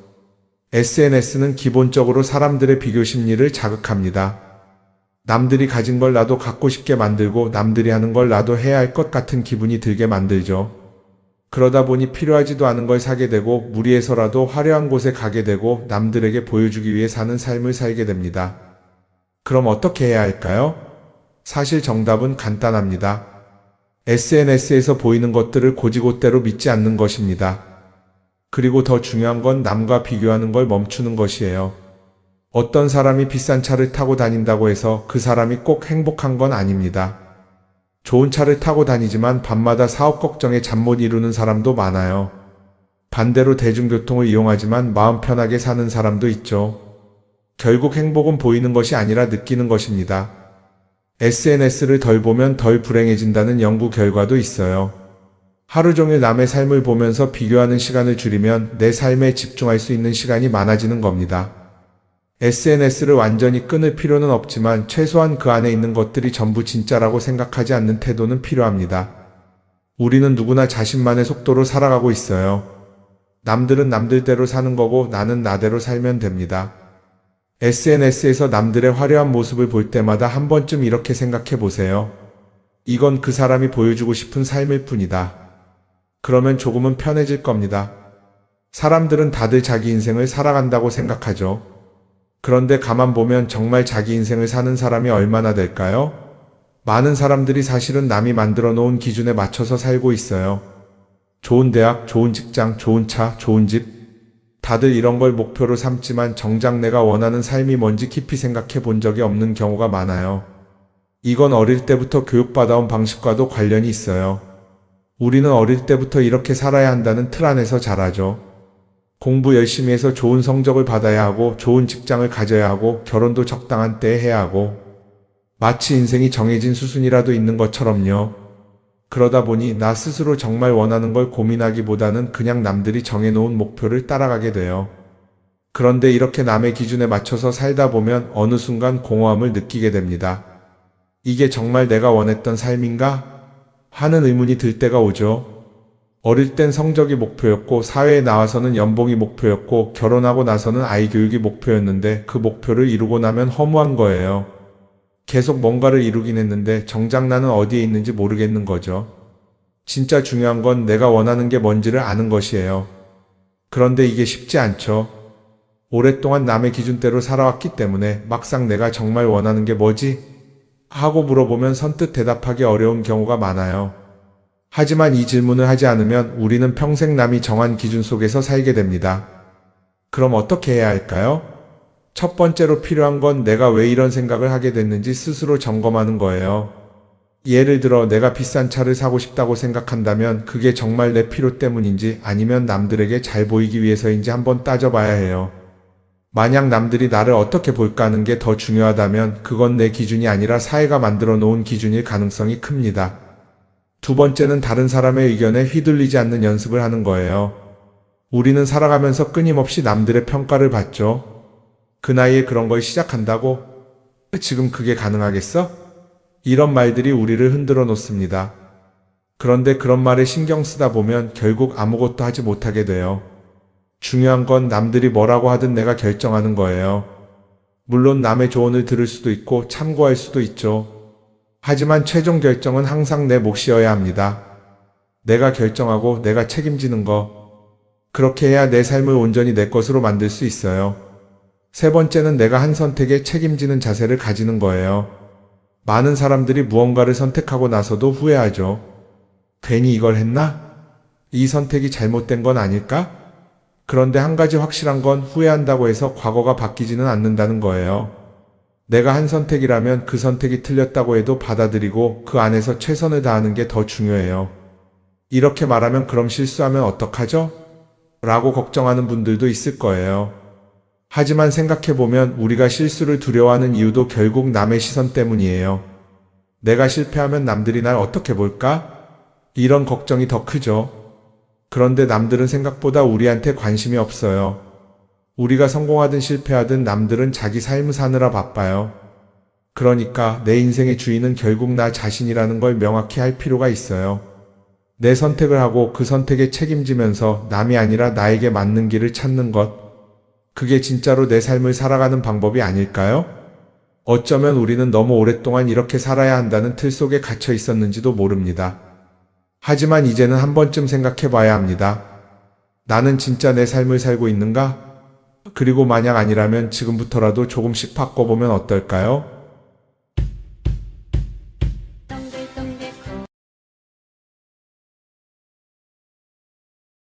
SNS는 기본적으로 사람들의 비교 심리를 자극합니다. 남들이 가진 걸 나도 갖고 싶게 만들고 남들이 하는 걸 나도 해야 할 것 같은 기분이 들게 만들죠. 그러다 보니 필요하지도 않은 걸 사게 되고 무리해서라도 화려한 곳에 가게 되고 남들에게 보여주기 위해 사는 삶을 살게 됩니다. 그럼 어떻게 해야 할까요? 사실 정답은 간단합니다. SNS에서 보이는 것들을 곧이곧대로 믿지 않는 것입니다. 그리고 더 중요한 건 남과 비교하는 걸 멈추는 것이에요. 어떤 사람이 비싼 차를 타고 다닌다고 해서 그 사람이 꼭 행복한 건 아닙니다. 좋은 차를 타고 다니지만 밤마다 사업 걱정에 잠 못 이루는 사람도 많아요. 반대로 대중교통을 이용하지만 마음 편하게 사는 사람도 있죠. 결국 행복은 보이는 것이 아니라 느끼는 것입니다. SNS를 덜 보면 덜 불행해진다는 연구 결과도 있어요. 하루 종일 남의 삶을 보면서 비교하는 시간을 줄이면 내 삶에 집중할 수 있는 시간이 많아지는 겁니다. SNS를 완전히 끊을 필요는 없지만 최소한 그 안에 있는 것들이 전부 진짜라고 생각하지 않는 태도는 필요합니다. 우리는 누구나 자신만의 속도로 살아가고 있어요. 남들은 남들대로 사는 거고 나는 나대로 살면 됩니다. SNS에서 남들의 화려한 모습을 볼 때마다 한 번쯤 이렇게 생각해 보세요. 이건 그 사람이 보여주고 싶은 삶일 뿐이다. 그러면 조금은 편해질 겁니다. 사람들은 다들 자기 인생을 살아간다고 생각하죠. 그런데 가만 보면 정말 자기 인생을 사는 사람이 얼마나 될까요? 많은 사람들이 사실은 남이 만들어 놓은 기준에 맞춰서 살고 있어요. 좋은 대학, 좋은 직장, 좋은 차, 좋은 집. 다들 이런 걸 목표로 삼지만 정작 내가 원하는 삶이 뭔지 깊이 생각해 본 적이 없는 경우가 많아요. 이건 어릴 때부터 교육받아온 방식과도 관련이 있어요. 우리는 어릴 때부터 이렇게 살아야 한다는 틀 안에서 자라죠. 공부 열심히 해서 좋은 성적을 받아야 하고 좋은 직장을 가져야 하고 결혼도 적당한 때에 해야 하고 마치 인생이 정해진 수순이라도 있는 것처럼요. 그러다 보니 나 스스로 정말 원하는 걸 고민하기보다는 그냥 남들이 정해놓은 목표를 따라가게 돼요. 그런데 이렇게 남의 기준에 맞춰서 살다 보면 어느 순간 공허함을 느끼게 됩니다. 이게 정말 내가 원했던 삶인가? 하는 의문이 들 때가 오죠. 어릴 땐 성적이 목표였고 사회에 나와서는 연봉이 목표였고 결혼하고 나서는 아이 교육이 목표였는데 그 목표를 이루고 나면 허무한 거예요. 계속 뭔가를 이루긴 했는데 정작 나는 어디에 있는지 모르겠는 거죠. 진짜 중요한 건 내가 원하는 게 뭔지를 아는 것이에요. 그런데 이게 쉽지 않죠. 오랫동안 남의 기준대로 살아왔기 때문에 막상 내가 정말 원하는 게 뭐지? 하고 물어보면 선뜻 대답하기 어려운 경우가 많아요. 하지만 이 질문을 하지 않으면 우리는 평생 남이 정한 기준 속에서 살게 됩니다. 그럼 어떻게 해야 할까요? 첫 번째로 필요한 건 내가 왜 이런 생각을 하게 됐는지 스스로 점검하는 거예요. 예를 들어 내가 비싼 차를 사고 싶다고 생각한다면 그게 정말 내 필요 때문인지 아니면 남들에게 잘 보이기 위해서인지 한번 따져봐야 해요. 만약 남들이 나를 어떻게 볼까 하는 게 더 중요하다면 그건 내 기준이 아니라 사회가 만들어 놓은 기준일 가능성이 큽니다. 두 번째는 다른 사람의 의견에 휘둘리지 않는 연습을 하는 거예요. 우리는 살아가면서 끊임없이 남들의 평가를 받죠. 그 나이에 그런 걸 시작한다고? 지금 그게 가능하겠어? 이런 말들이 우리를 흔들어 놓습니다. 그런데 그런 말에 신경 쓰다 보면 결국 아무것도 하지 못하게 돼요. 중요한 건 남들이 뭐라고 하든 내가 결정하는 거예요. 물론 남의 조언을 들을 수도 있고 참고할 수도 있죠. 하지만 최종 결정은 항상 내 몫이어야 합니다. 내가 결정하고 내가 책임지는 거. 그렇게 해야 내 삶을 온전히 내 것으로 만들 수 있어요. 세 번째는 내가 한 선택에 책임지는 자세를 가지는 거예요. 많은 사람들이 무언가를 선택하고 나서도 후회하죠. 괜히 이걸 했나? 이 선택이 잘못된 건 아닐까? 그런데 한 가지 확실한 건 후회한다고 해서 과거가 바뀌지는 않는다는 거예요. 내가 한 선택이라면 그 선택이 틀렸다고 해도 받아들이고 그 안에서 최선을 다하는 게 더 중요해요. 이렇게 말하면 그럼 실수하면 어떡하죠? 라고 걱정하는 분들도 있을 거예요. 하지만 생각해보면 우리가 실수를 두려워하는 이유도 결국 남의 시선 때문이에요. 내가 실패하면 남들이 날 어떻게 볼까? 이런 걱정이 더 크죠. 그런데 남들은 생각보다 우리한테 관심이 없어요. 우리가 성공하든 실패하든 남들은 자기 삶을 사느라 바빠요. 그러니까 내 인생의 주인은 결국 나 자신이라는 걸 명확히 할 필요가 있어요. 내 선택을 하고 그 선택에 책임지면서 남이 아니라 나에게 맞는 길을 찾는 것. 그게 진짜로 내 삶을 살아가는 방법이 아닐까요? 어쩌면 우리는 너무 오랫동안 이렇게 살아야 한다는 틀 속에 갇혀 있었는지도 모릅니다. 하지만 이제는 한 번쯤 생각해 봐야 합니다. 나는 진짜 내 삶을 살고 있는가? 그리고 만약 아니라면 지금부터라도 조금씩 바꿔보면 어떨까요?